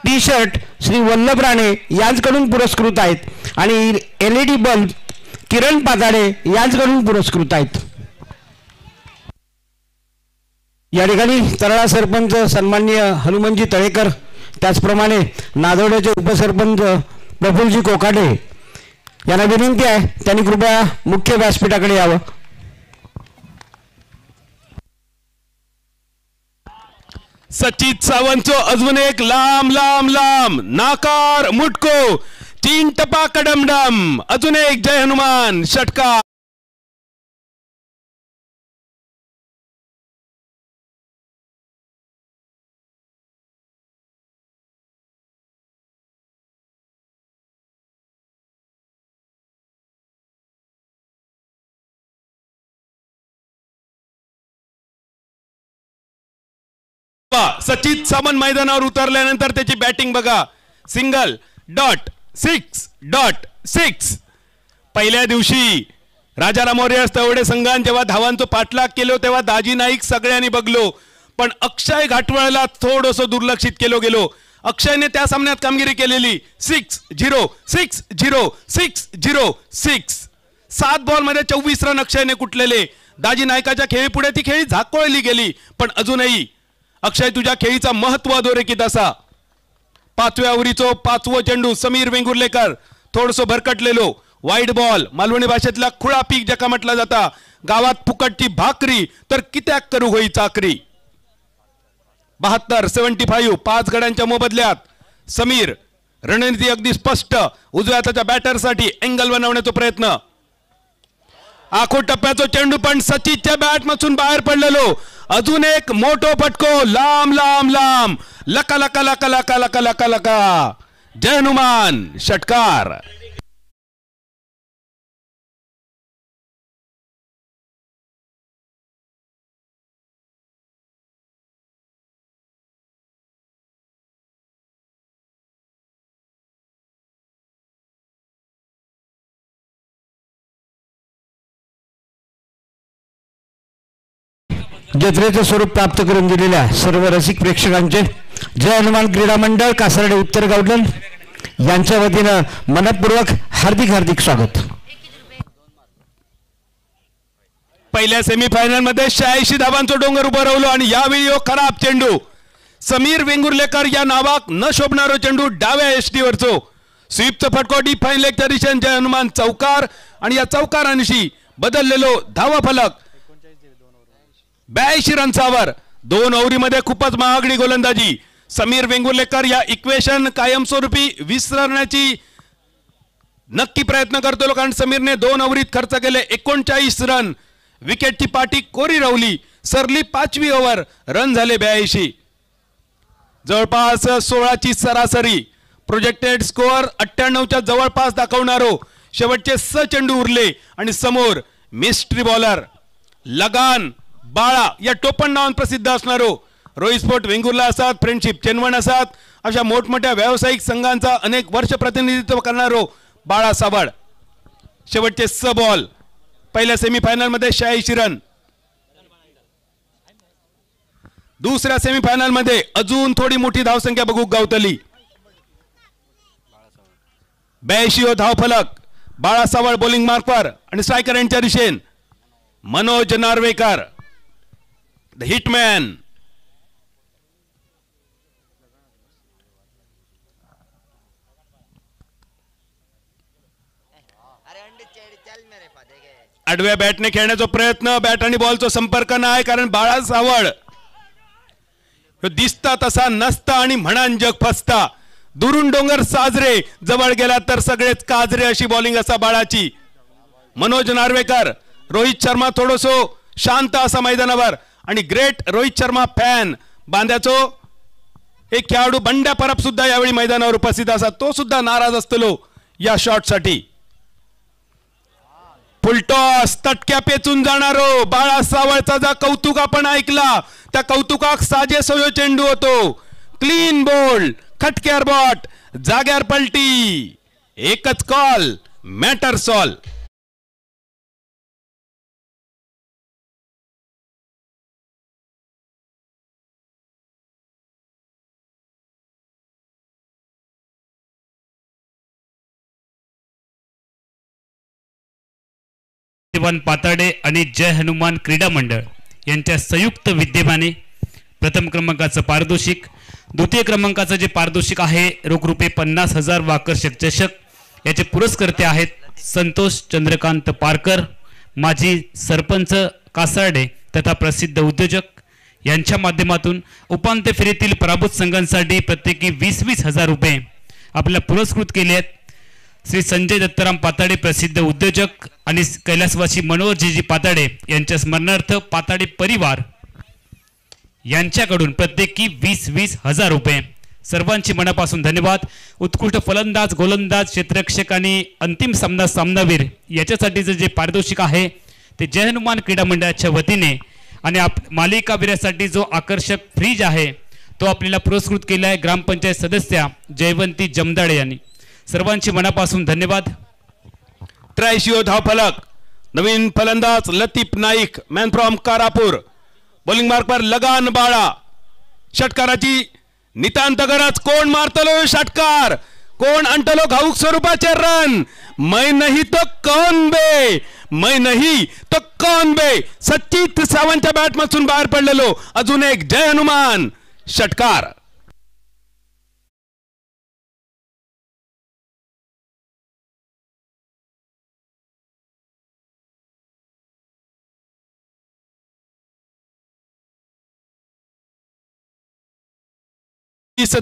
S1: टी शर्ट श्री वल्लभ राणे यांच्याकडून पुरस्कृत आहेत आणि LED बल्ब किरण पाताडे यांच्याकडून पुरस्कृत आहेत. या ठिकाणी तराळा सरपंच सन्माननीय हनुमंतजी तळेकर त्याचप्रमाणे नादवड्याचे उपसरपंच प्रफुल्लजी कोकाटे यांना विनंती आहे त्यांनी कृपया मुख्य व्यासपीठाकडे यावं.
S2: सचित सावंतचो अजून एक लांब नाकार मुटको 3 टपा कडमडम अजून एक जय हनुमान षटकार. सचित सावंत मैदानावर उतरल्यानंतर त्याची बॅटिंग बघा. सिंगल .6 पहिल्या दिवशी राजाराम वॉरियर्स तेवढे संघान जेव्हा धावांचं पाठलाग केलो तेव्हा दाजी नाईक सगळ्यांनी बघलो पण अक्षय घाटवळला थोडंसं दुर्लक्षित केलो गेलो. अक्षयने त्या सामन्यात कामगिरी केलेली 6-0 7 बॉलमध्ये 24 रन अक्षयने कुटलेले. दाजी नायकाच्या खेळीपुढे ती खेळी झाकोळली गेली पण अजूनही अक्षय तुझ्या खेळीचा महत्व अधोरेखित असा. 5व्या ओव्हरीचो 5वो चेंडू समीर वेंगुर्लेकर थोडसं भरकटलेलो वाईट बॉल मालवणी भाषेतला खुळा पीक ज्याका म्हटला जाता. गावात फुकटची भाकरी तर कित्याक करू होई चाकरी. 72 75 5 गड्यांच्या मोबदल्यात समीर रणनीती अगदी स्पष्ट. उजव्या हाताच्या बॅटरसाठी अँगल बनवण्याचा प्रयत्न. आखो टप्प्याचा चेंडू पण सचिनच्या बॅट मधून बाहेर पडलेलो. अजून एक मोठो फटको लांब लांब लांब. लका लका लका लका लका लका लका. जय हनुमान. षटकार.
S1: जत्रेचे स्वरूप प्राप्त करून दिलेल्या सर्व रसिक प्रेक्षकांचे जय हनुमान क्रीडा मंडळ कासारडे उत्तर गावडन यांच्या वतीनं मनपूर्वक हार्दिक हार्दिक स्वागत.
S2: पहिल्या सेमीफायनल मध्ये 86 धावांचा डोंगर उभं राहिलो आणि यावेळी खराब चेंडू. समीर वेंगुर्लेकर या नावाक न शोभणारो चेंडू डाव्या एसटी वरचो. स्वीपचा फटको डीप फाईन लेगच्या दिशेने जय हनुमान चौकार आणि या चौकारांशी बदललेलो धावा फलक 82 रन्सावर. 2 ओव्हरीमध्ये खूपच महागडी गोलंदाजी. समीर वेंगुर्लेकर या इक्वेशन कायमस्वरूपी विसरण्याची नक्की प्रयत्न करतो, कारण समीरने 2 ओव्हरीत खर्च केले 39 रन. विकेटची पाठी कोरी रावली. सरली 5वी ओव्हर. रन झाले 82. जवळपास 16ची सरासरी. प्रोजेक्टेड स्कोअर 98च्या जवळपास दाखवणारो शेवटचे 6 चेंडू उरले आणि समोर मिस्ट्री बॉलर लगान बाळा या टोपण नावान प्रसिद्ध असणारो रोहित स्पोर्ट वेंगुर्ला असतात, फ्रेंडशिप चेनवण असतात, अशा मोठमोठ्या व्यावसायिक संघांचा अनेक वर्ष प्रतिनिधित्व करणारो बाळा सावड. शेवटचे 6 बॉल. पहिल्या सेमीफायनल मध्ये 86 रन. दुसऱ्या सेमीफायनल मध्ये अजून थोडी मोठी धावसंख्या बघू गावतली. 82 धावफलक. बाळा सावड बॉलिंग मार्कवर आणि स्ट्रायकर यांच्या दिशेन मनोज नार्वेकर द हिटमॅन. आडव्या बॅटने खेळण्याचा प्रयत्न. बॅट आणि बॉलचा संपर्क नाही, कारण बाळा सावड दिसता तसा नसता आणि म्हणान जग फसता. दुरून डोंगर साजरे, जवळ गेला तर सगळेच काजरे अशी बॉलिंग असा बाळाची. मनोज नार्वेकर. रोहित शर्मा थोडोसो शांत असा मैदानावर आणि ग्रेट रोहित शर्मा फॅन बांद्याचो एक खेळाडू बंड्या परब सुद्धा यावेळी मैदानावर उपस्थित असा. तो सुद्धा नाराज असतो या शॉट साठी. फुलटॉस तटक्या पेचून जाणारो बाळा सावळचा जा कौतुक आपण ऐकला, त्या कौतुकाक साजे सोयो चेंडू होतो. Clean bowled. खटक्यार बॉट. जाग्यार पलटी. एकच कॉल मॅटर सॉल्व.
S3: पाताडे आणि जय हनुमान क्रीडा मंडळ यांच्या संयुक्त विद्यमाने प्रथम क्रमांकाचं पारितोषिक, द्वितीय क्रमांकाचं जे पारितोषिक आहे रोख रुपये 50,000 व आकर्षक चषक याचे पुरस्कर्ते आहेत संतोष चंद्रकांत पारकर, माजी सरपंच कासारडे तथा प्रसिद्ध उद्योजक यांच्या माध्यमातून उपांत्य फेरीतील पराभूत संघांसाठी प्रत्येकी 20,000 रुपये आपल्याला पुरस्कृत केले आहेत. श्री संजय दत्ताराम पाताडे प्रसिद्ध उद्योजक आणि कैलासवासी मनोहरजी पाताडे यांच्या स्मरणार्थ पाताडे परिवार यांच्याकडून प्रत्येकी 20,000 रुपये. सर्वांची मनापासून धन्यवाद. उत्कृष्ट फलंदाज, गोलंदाज, क्षेत्ररक्षक आणि अंतिम सामनावीर याच्यासाठीचं जे पारितोषिक आहे ते जय हनुमान क्रीडा मंडळाच्या वतीने आणि मालिकावीरासाठी जो आकर्षक फ्रीज आहे तो आपल्याला पुरस्कृत केला आहे ग्रामपंचायत सदस्या जयवंती जमदाडे यांनी. सर्वांची मनापासून धन्यवाद.
S2: 83 धावफलक. नवीन फलंदाज Latif Naik man from Karapur. Bowling मार्कवर लगान बाळा. षटकाराची नितांत गरज. कोण मारतलो षटकार, कोण आणतलो घाऊक स्वरूपाचे रन. मै नाही तो कौन बे, मै नाही तो कौन बे. सचित सावंतच्या बॅट मधून बाहेर पडलेलो अजून एक जय हनुमान षटकार.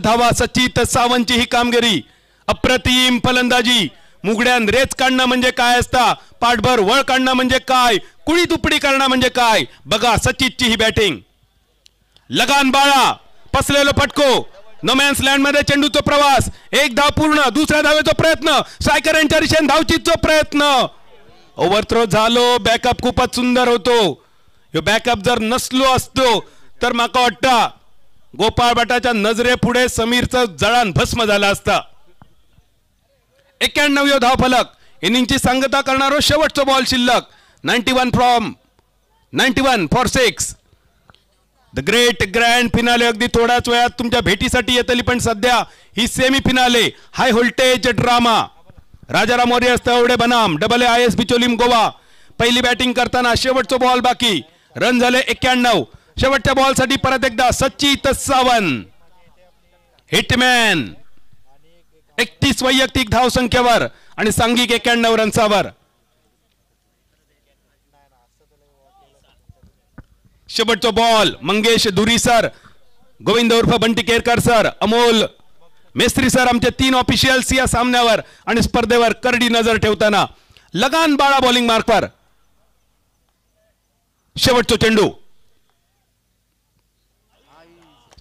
S2: धावा सचित सावंतची ही कामगिरी अप्रतिम फलंदाजी. मुगड्यान रेच काढणं म्हणजे काय असता, पाठभर वळ काढणं म्हणजे काय, कुळी तुपडी करणं म्हणजे काय. बघा सचितची ही बॅटिंग. लगान बाळा, पसलेलो फटको, नोमॅन्स लँड मध्ये चेंडूचा प्रवास, एक धाव पूर्ण, दुसऱ्या धावेचा प्रयत्न, स्ट्रायकर यांच्या दिशेने धावचीचा प्रयत्न, ओव्हरथ्रो झालो. बॅकअप खूपच सुंदर होतो. ह्यो बॅकअप जर नसलो असतो तर माका वाटतं गोपाळ भटाच्या नजरे पुढे समीरचं जळान भस्म झाला असता. 91 धाव फलक. इनिंगची सांगता करणारो शेवटचा बॉल शिल्लक. 91 for 6. The great grand finale अगदी थोड्याच वेळात तुमच्या भेटीसाठी येतली, पण सध्या ही semi finale high voltage drama. Rajaram warriors Tawade बनाम AAIS बिचोलीम गोवा. पहिली बॅटिंग करताना शेवटचा बॉल बाकी. रन झाले 91. शेवटच्या बॉल साठी परत एकदा सचित सावंत हिटमॅन 31 वैयक्तिक धाव संख्येवर आणि सांघिक 91 रन्सावर. शेवटचा बॉल मंगेश धुरी सर, गोविंद उर्फ बंटी केरकर सर, अमोल मेस्त्री सर आमचे 3 ऑफिशियल्स या सामन्यावर आणि स्पर्धेवर करडी नजर ठेवताना. लगान बाळा बॉलिंग मार्कवर. शेवटचा चेंडू.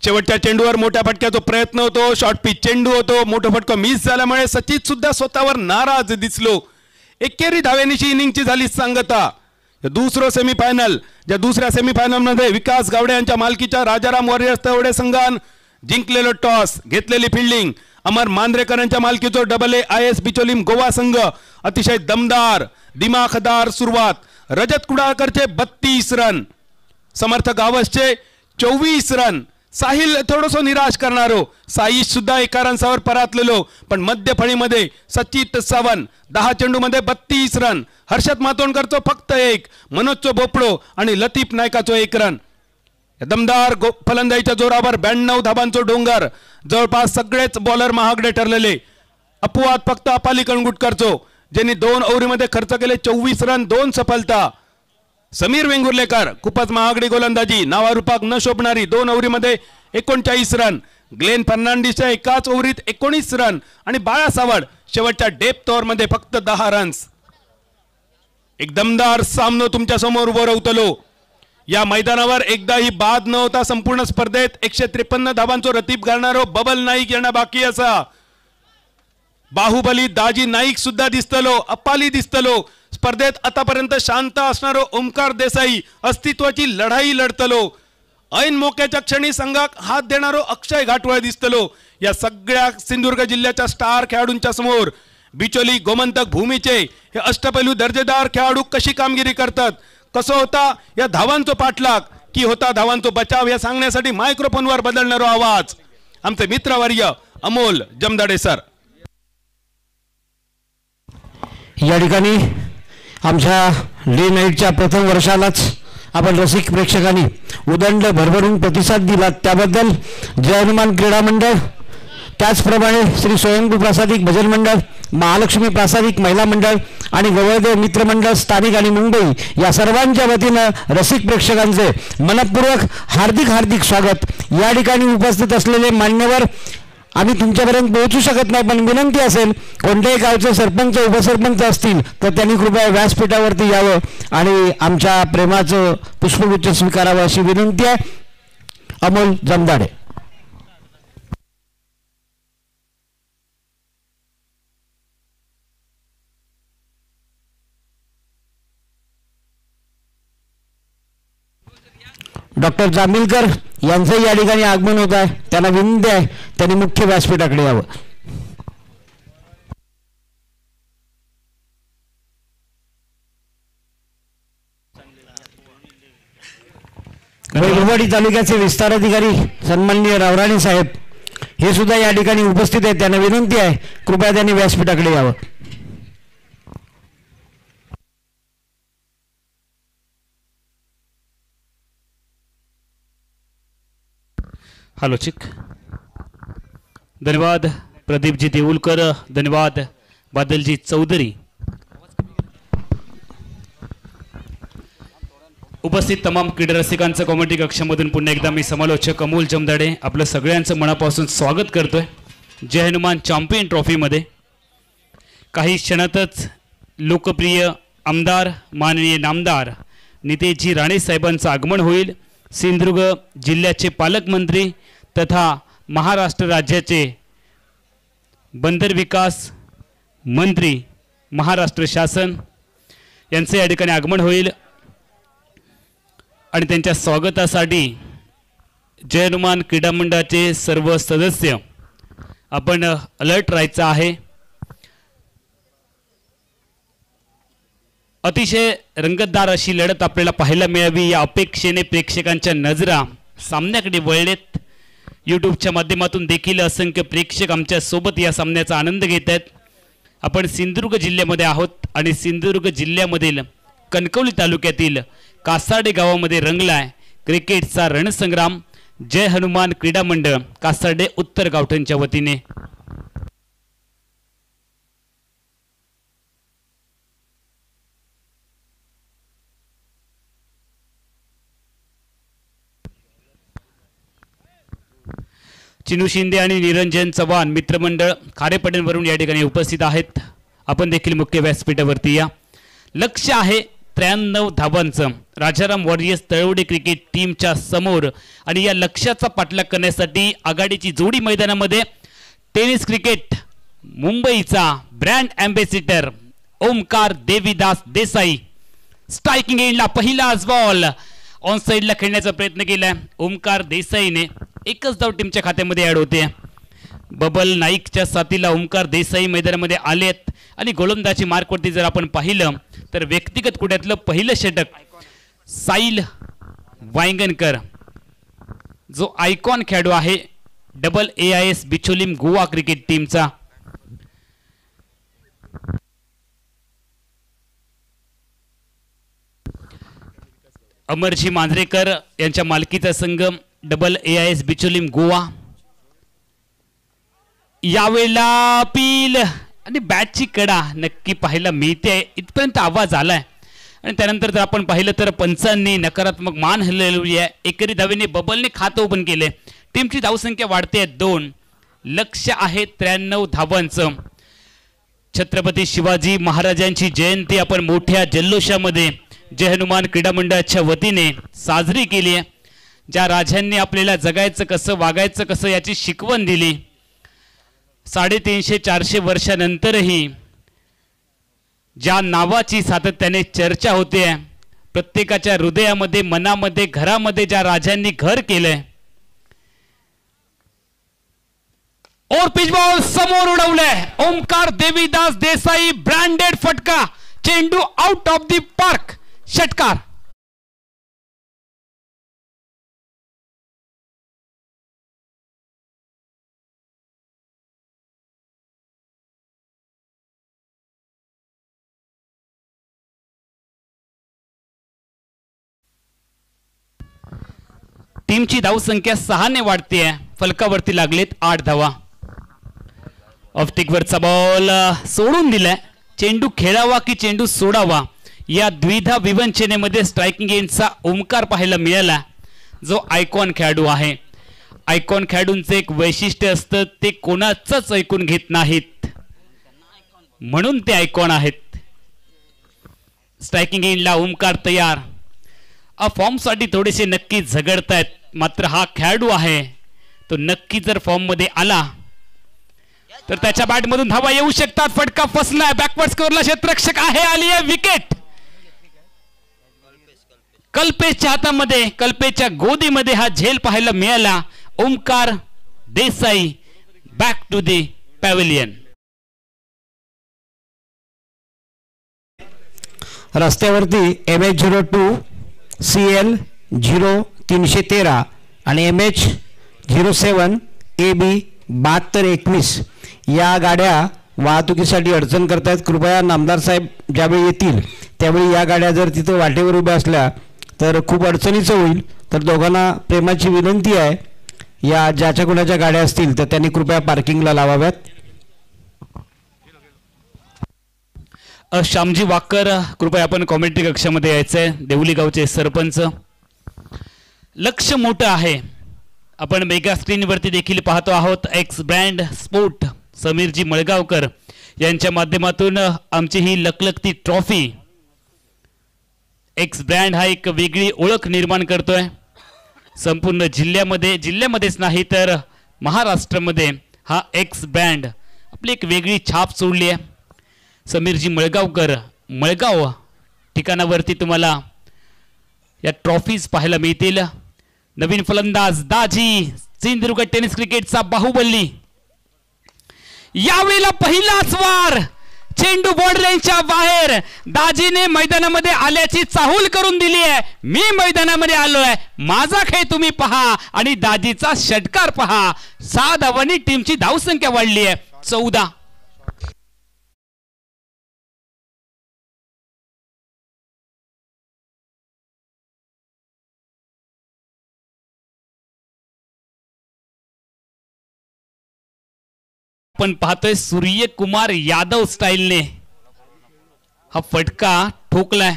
S2: शेवटच्या चेंडूवर मोठ्या फटक्याचा प्रयत्न होतो. शॉर्ट पिच चेंडू होतो. मोठा फटका मिस झाल्यामुळे सचित सुद्धा स्वतःवर नाराज दिसलो. एकेरी धावेनिशी इनिंगची झाली सांगता. दुसरं सेमीफायनल, ज्या दुसऱ्या सेमीफायनल मध्ये विकास गावडे यांच्या मालकीच्या राजाराम वॉरियर्स तवडे संघान जिंकलेलं टॉस, घेतलेली फिल्डिंग, अमर मांद्रेकर यांच्या मालकीचा AAIS बिचोलीम गोवा संघ अतिशय दमदार दिमाखदार सुरुवात. रजत कुडाळकरचे 32 रन, समर्थ गावसचे 24 रन. साहिल थोडस निराश करणारो, साईश सुद्धा एका रन्सावर परातलेलो, पण मध्य फळीमध्ये सचित सावंत 10 चेंडूमध्ये 32 रन. हर्षद मातोंडकरचो फक्त 1, मनोजचो भोपळो आणि लतीफ नायकाचो 1 रन. दमदार फलंदाजीच्या जोरावर 92 धाबांचो डोंगर. जवळपास सगळेच बॉलर महागडे ठरलेले. अपवाद फक्त अपाली कणगुटकरचो, ज्यांनी 2 ओव्हरीमध्ये खर्च केले 24 रन, 2 सफलता. समीर वेंगुर्लेकर खूपच महागडी गोलंदाजी, नावारूपाक न शोभणारी, 2 ओव्हरीमध्ये 39 रन. ग्लेन फर्नांडिसच्या एकाच ओव्हरीत 19 रन आणि बाळा सावड शेवटच्या डेप्थ ओव्हरमध्ये फक्त 10 रन्स. एक दमदार सामनो तुमच्या समोर उभं राहतलो. या मैदानावर एकदाही बाद न होता संपूर्ण स्पर्धेत 153 धाबांचो रतीब घालणारो बबल नाईक यांना बाकी असा. बाहुबली दाजी नाईक सुद्धा दिसतलो, अप्पाली दिसतलो. स्पर्धेत आतापर्यंत शांत असणारो ओमकार देसाई अस्तित्वाची लढाई लढतलो. ऐन मोक्याच्या क्षणी संघाक हात देणारो अक्षय घाटवळ दिसतलो. या सगळ्या सिंधुदुर्ग जिल्ह्याच्या स्टार खेळाडूंच्या समोर बिचोली गोमंतक भूमीचे हे अष्टपैलू दर्जेदार खेळाडू कशी कामगिरी करतात, कसं होता या धावांचो पाठलाग की होता धावांचो बचाव, या सांगण्यासाठी मायक्रोफोनवर बदलणारो आवाज आमचे मित्रवर्य अमोल जमदाडे सर.
S1: या ठिकाणी आमच्या डे नाईटच्या प्रथम वर्षालाच आपण रसिक प्रेक्षकांनी उदंड भरभरून प्रतिसाद दिला, त्याबद्दल जय हनुमान क्रीडा मंडळ, त्याचप्रमाणे श्री स्वयंभू प्रासादिक भजन मंडळ, महालक्ष्मी प्रासादिक महिला मंडळ आणि गवळदेव मित्र मंडळ स्थानिक आणि मुंबई या सर्वांच्या वतीनं रसिक प्रेक्षकांचे मनपूर्वक हार्दिक हार्दिक स्वागत. या ठिकाणी उपस्थित असलेले मान्यवर आम्ही तुमच्यापर्यंत पोहोचू शकत नाही, पण विनंती असेल कोणत्याही गावचे सरपंच उपसरपंच असतील तर त्यांनी कृपया व्यासपीठावरती यावं आणि आमच्या प्रेमाचं पुष्पगुच्छ स्वीकारावं अशी विनंती आहे. अमोल जमदाडे. डॉक्टर जांभीलकर यांचं या ठिकाणी आगमन होत आहे, त्यांना विनंती आहे त्यांनी मुख्य व्यासपीठाकडे यावं. वैभववाडी तालुक्याचे विस्तार अधिकारी सन्माननीय रावराणी साहेब हे सुद्धा या ठिकाणी उपस्थित आहेत, त्यांना विनंती आहे कृपया त्यांनी व्यासपीठाकडे यावं.
S3: हालोचिक. धन्यवाद प्रदीपजी देऊलकर, धन्यवाद बादलजी चौधरी. उपस्थित तमाम क्रीडा रसिकांचं कॉमेडी कक्षामधून पुन्हा एकदा मी समालोचक अमोल जमदाडे आपलं सगळ्यांचं मनापासून स्वागत करतोय. जय हनुमान चॅम्पियन ट्रॉफीमध्ये काही क्षणातच लोकप्रिय आमदार माननीय नामदार नितेशजी राणे साहेबांचं आगमन होईल। सिंधुदुर्ग जिल्ह्याचे पालकमंत्री तथा महाराष्ट्र राज्याचे बंदर विकास मंत्री महाराष्ट्र शासन यांचे या ठिकाणी आगमन होईल आणि त्यांच्या स्वागतासाठी जय हनुमान क्रीडा मंडळाचे सर्व सदस्य आपण अलर्ट राहायचं आहे। अतिशय रंगतदार अशी लढत आपल्याला पाहायला मिळावी या अपेक्षेने प्रेक्षकांच्या नजरा सामन्याकडे वळलेत। यूट्यूबच्या माध्यमातून देखील असंख्य प्रेक्षक आमच्या सोबत या सामन्याचा आनंद घेत आहेत। आपण सिंधुदुर्ग जिल्ह्यामध्ये आहोत आणि सिंधुदुर्ग जिल्ह्यामधील कणकवली तालुक्यातील कासार्डे गावामध्ये रंगलाय क्रिकेटचा रणसंग्राम। जय हनुमान क्रीडा मंडळ कासार्डे उत्तर गावठणच्या वतीने चिनू शिंदे आणि निरंजन चव्हाण मित्रमंडळ खारेपाटणवरून या ठिकाणी उपस्थित आहेत। आपण देखील मुख्य व्यासपीठावरती या। लक्ष आहे 93 धावांचं राजाराम वॉरियर्स तळवडे क्रिकेट टीमच्या समोर आणि या लक्ष्याचा पाठलाग करण्यासाठी आघाडीची जोडी मैदानामध्ये टेनिस क्रिकेट मुंबईचा brand ambassador Omkar Devidas Desai striking एंडला पहिलाच बॉल ऑन साइडला खेळण्याचा प्रयत्न केलाय। ओमकार देसाईने एकच धाव टीमच्या खात्यामध्ये ॲड होते। बबल नाईकच्या साथीला ओमकार देसाई मैदानामध्ये आलेत आणि गोलंदाजी मार्कवरती जर आपण पाहिलं तर व्यक्तिगत कुड्यातलं पहिलं षटक साईल वांगणकर जो आयकॉन खेळाडू आहे AAIS बिचोलीम गोवा क्रिकेट टीमचा। अमरजी मांजरेकर यांच्या मालकीचा संघ AAIS बिचोलीम गोवा। यावेळेला अपील आणि बॅटची कडा नक्की पाहायला मिळते इथपर्यंत आवाज आलाय आणि त्यानंतर जर आपण पाहिलं तर पंचांनी नकारात्मक मान हलवली आहे। एकेरी धावेने बबलने खातं ओपन केले। टीमची धावसंख्या वाढते 2। लक्ष आहे 93 धावांचं। छत्रपती शिवाजी महाराजांची जयंती आपण मोठ्या जल्लोषामध्ये जय हनुमान क्रीडा मंडळाच्या वतीने साजरी केली आहे। ज्या राजांनी आपल्याला जगायचं कसं वागायचं कसं याची शिकवण दिली। 350-400 वर्षानंतरही ज्या नावाची सातत्याने चर्चा होते प्रत्येकाच्या हृदयामध्ये मनामध्ये घरामध्ये ज्या राजांनी घर केलंय और पिच बॉल समोर उडवलंय ओमकार देवीदास देसाई ब्रँडेड फटका चेंडू आउट ऑफ द पार्क षटकार। टीमची धावसंख्या 6 ने वाढते आहे। फलकावरती लागलेत 8 धावा। ऑफ्टिकवरचा बॉल सोडून दिलाय। चेंडू खेळावा की चेंडू सोडावा या द्विधा विवंचनेमध्ये स्ट्रायकिंग एंडचा ओमकार पाहायला मिळाला जो आयकॉन खेळाडू आहे। आयकॉन खेळाडूंचे एक वैशिष्ट्य असतं ते कोणाचंच ऐकून घेत नाहीत म्हणून ते आयकॉन आहेत। स्ट्रायकिंग एंडला ओमकार तयार। फॉर्म साठी थोडेसे नक्की झगडतायत मात्र हा खेळाडू आहे तो नक्की जर फॉर्म मध्ये आला तर त्याच्या बॅट मधून धावा येऊ शकतात। फटका फसलाय बॅकवर्ड स्कोरला क्षेत्ररक्षक आहे आली आहे विकेट। कल्पेशच्या हातामध्ये कल्पेशच्या गोदीमध्ये हा झेल पाहायला मिळाला। Omkar Desai back to the pavilion.
S1: रस्त्यावरती MH02 CL 0313 आणि MH07 AB 7221 या गाड्या वाहतुकीसाठी अडचण करतायत। कृपया नामदार साहेब ज्यावेळी येतील त्यावेळी या गाड्या जर तिथे वाटेवर उभ्या असल्या तर खूप अडचणीचं होईल। तर दोघांना प्रेमाची विनंती आहे या ज्याच्या कोणाच्या गाड्या असतील तर त्यांनी कृपया पार्किंगला लावाव्यात।
S3: श्यामजी वाकर कृपया आपण कॉमेंट्री कक्षामध्ये यायचंय। देवली गावचे सरपंच। लक्ष मोठं आहे आपण मेगा स्क्रीनवरती देखील पाहतो आहोत एक्स ब्रँड स्पोर्ट समीरजी मळगावकर यांच्या माध्यमातून आमची ही लखलखती ट्रॉफी एक्स ब्रँड हा एक वेगळी ओळख निर्माण करतोय संपूर्ण जिल्ह्यामध्येच नाही तर महाराष्ट्रामध्ये हा एक्स ब्रँड आपली एक वेगळी छाप सोडली आहे. समीरजी मळगावकर मळगाव ठिकाणावरती तुम्हाला या ट्रॉफीज पाहायला मिळतील. नवीन फलंदाज दाजी सिंधुदुर्ग टेनिस क्रिकेटचा बाहुबली यावेळेला पहिलाच वार चेंडू बॉर्डरलाईनच्या बाहेर दाजीने मैदानामध्ये आल्याची चाहूल करून दिली आहे. मी मैदानामध्ये आलोय माझा खेळ तुम्ही पहा आणि दाजीचा षटकार पहा. 6 धावांनी टीमची धावसंख्या वाढली आहे 14. आपण पाहतोय सूर्यकुमार यादव स्टाईलने हा फटका ठोकलाय.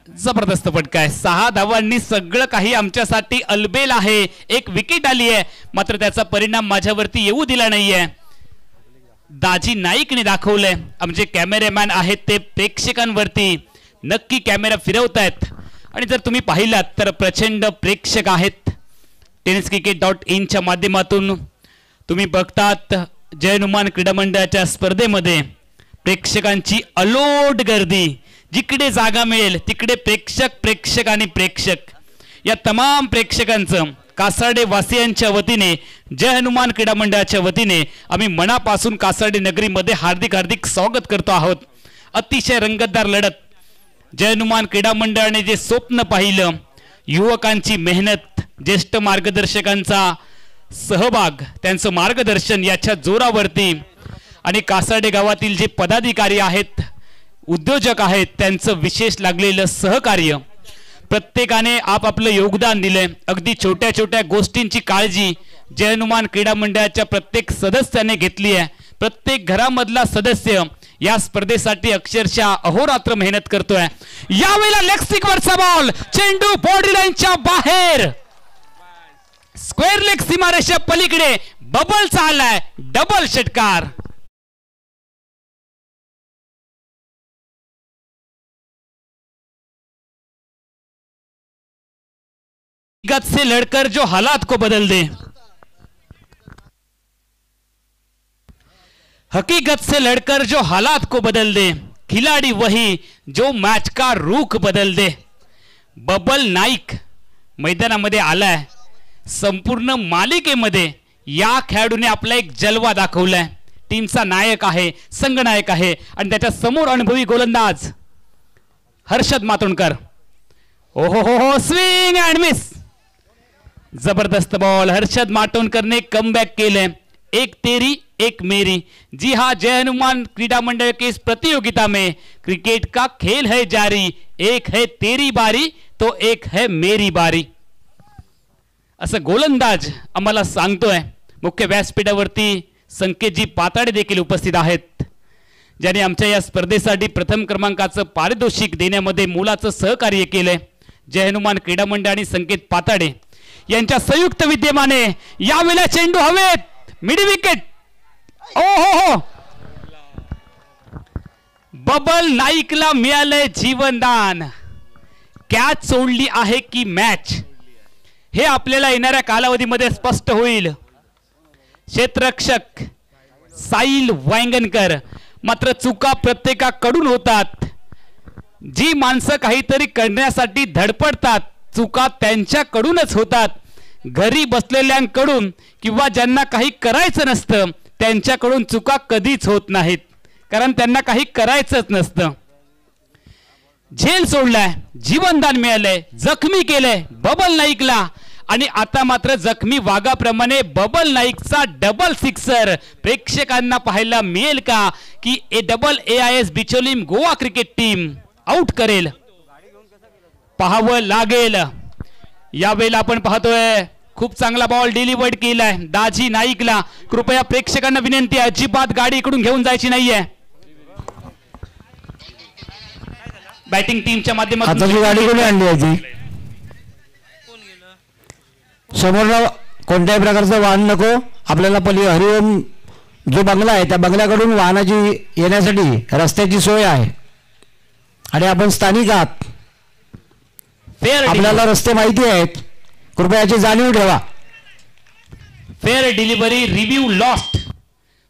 S3: जबरदस्त फटका आहे. 6 धावांनी सगळं काही आमच्यासाठी अलबेल आहे. एक विकेट आली आहे मात्र त्याचा परिणाम माझ्यावरती येऊ दिला नाहीये. दाजी नाईकने दाखवलंय आमचे कॅमेरामॅन आहेत ते प्रेक्षकांवरती नक्की कॅमेरा फिरवतायत आणि जर तुम्ही पाहिलात तर प्रचंड प्रेक्षक आहेत. tenniscricket.in च्या माध्यमातून तुम्ही बघतात जय हनुमान क्रीडा मंडळाच्या स्पर्धेमध्ये प्रेक्षकांची अलोट गर्दी. जिकडे जागा मिळेल तिकडे प्रेक्षक आणि प्रेक्षक या तमाम प्रेक्षकांचं कासार्डे वासियांच्या वतीने जय हनुमान क्रीडा मंडळाच्या वतीने आम्ही मनापासून कासार्डे नगरीमध्ये हार्दिक स्वागत करतो आहोत. अतिशय रंगतदार लढत. जय हनुमान क्रीडा मंडळाने जे स्वप्न पाहिलं युवकांची मेहनत ज्येष्ठ मार्गदर्शकांचा सहभाग त्यांचं मार्गदर्शन याच्या जोरावरती आणि कासार्डे गावातील जे पदाधिकारी आहेत उद्योजक आहेत त्यांचं विशेष लागलेलं सहकार्य प्रत्येकाने आपापलं योगदान दिलंय. अगदी छोट्या छोट्या गोष्टींची काळजी जय हनुमान क्रीडा मंडळाच्या प्रत्येक सदस्याने घेतली आहे. प्रत्येक घरामधला सदस्य या स्पर्धेसाठी अक्षरशः अहोरात्र मेहनत करतोय. यावेळेला लेग स्टिक वरचा बॉल चेंडू बॉर्डर लाईनच्या बाहेर स्क्वेअर लेग सीमारेषा पलीकडे बबल चाललाय. डबल षटकार. हकीकत से लड़कर जो हालात को बदल दे. हकीकत से लड़कर जो हालात को बदल दे खिलाड़ी वही जो मैच का रुख बदल दे. बबल नाईक मैदानामध्ये आलाय. संपूर्ण मालिकेमध्ये या खेळाडूने आपला एक जलवा दाखवलाय. टीमचा नायक आहे संघनायक आहे आणि त्याच्या समोर अनुभवी गोलंदाज हर्षद मातोंडकर. ओहो हो स्विंग अँड मिस. जबरदस्त बॉल. हर्षद मातोंडकरने कमबॅक केले. एक तेरी एक मेरी. जी हाँ जय हनुमान क्रीडा मंडल के इस प्रतियोगिता में क्रिकेट का खेल है जारी. एक है तेरी बारी तो एक है मेरी बारी असं गोलंदाज आम्हाला सांगतोय. मुख्य व्यासपीठावरती संकेतजी पाताडे देखील उपस्थित आहेत ज्यांनी आमच्या या स्पर्धेसाठी प्रथम क्रमांकाचं पारितोषिक देण्यामध्ये मोलाचं सहकार्य केलंय. जय हनुमान क्रीडा मंडळ आणि संकेत पाताडे यांच्या संयुक्त विद्यमाने यावेळेला चेंडू हवेत मिड विकेट. ओ हो बबल नाईकला मिळालंय जीवनदान. कॅच सोडली आहे की मॅच हे आपल्याला येणाऱ्या कालावधीमध्ये स्पष्ट होईल. क्षेत्ररक्षक साहिल वांगणकर. मात्र चुका प्रत्येकाकडून होतात. जी माणसं काहीतरी करण्यासाठी धडपडतात चुका त्यांच्याकडूनच होतात. घरी बसलेल्यांकडून किंवा ज्यांना काही करायचं नसतं त्यांच्याकडून चुका कधीच होत नाहीत कारण त्यांना काही करायचंच नसतं. झेल सोडलाय जीवनदान मिळालंय जखमी केलंय बबल नाईकला आणि आता मात्र जखमी वाघाप्रमाणे बबल नाईकचा डबल सिक्सर प्रेक्षकांना पाहायला मिळेल का की double AIS Bicholim Goa cricket team out करेल. पाहावं लागेल. यावेळेला आपण पाहतोय खूप चांगला बॉल डिलिव्हर्ड केलाय दाजी नाईकला. कृपया प्रेक्षकांना विनंती आहे अजिबात गाडी इकडून घेऊन जायची नाहीये. बॅटिंग टीमच्या माध्यमातून
S1: गाडी कोणी आणली आहे समोर कोणत्याही प्रकारचं वाहन नको आपल्याला. हरिओम जो बंगला आहे त्या बंगल्याकडून वाहनाची येण्यासाठी रस्त्याची सोय आहे आणि आपण स्थानिक आहात, आपल्याला रस्ते माहिती आहेत, कृपया याची जाणीव ठेवा.
S3: Fair delivery review lost.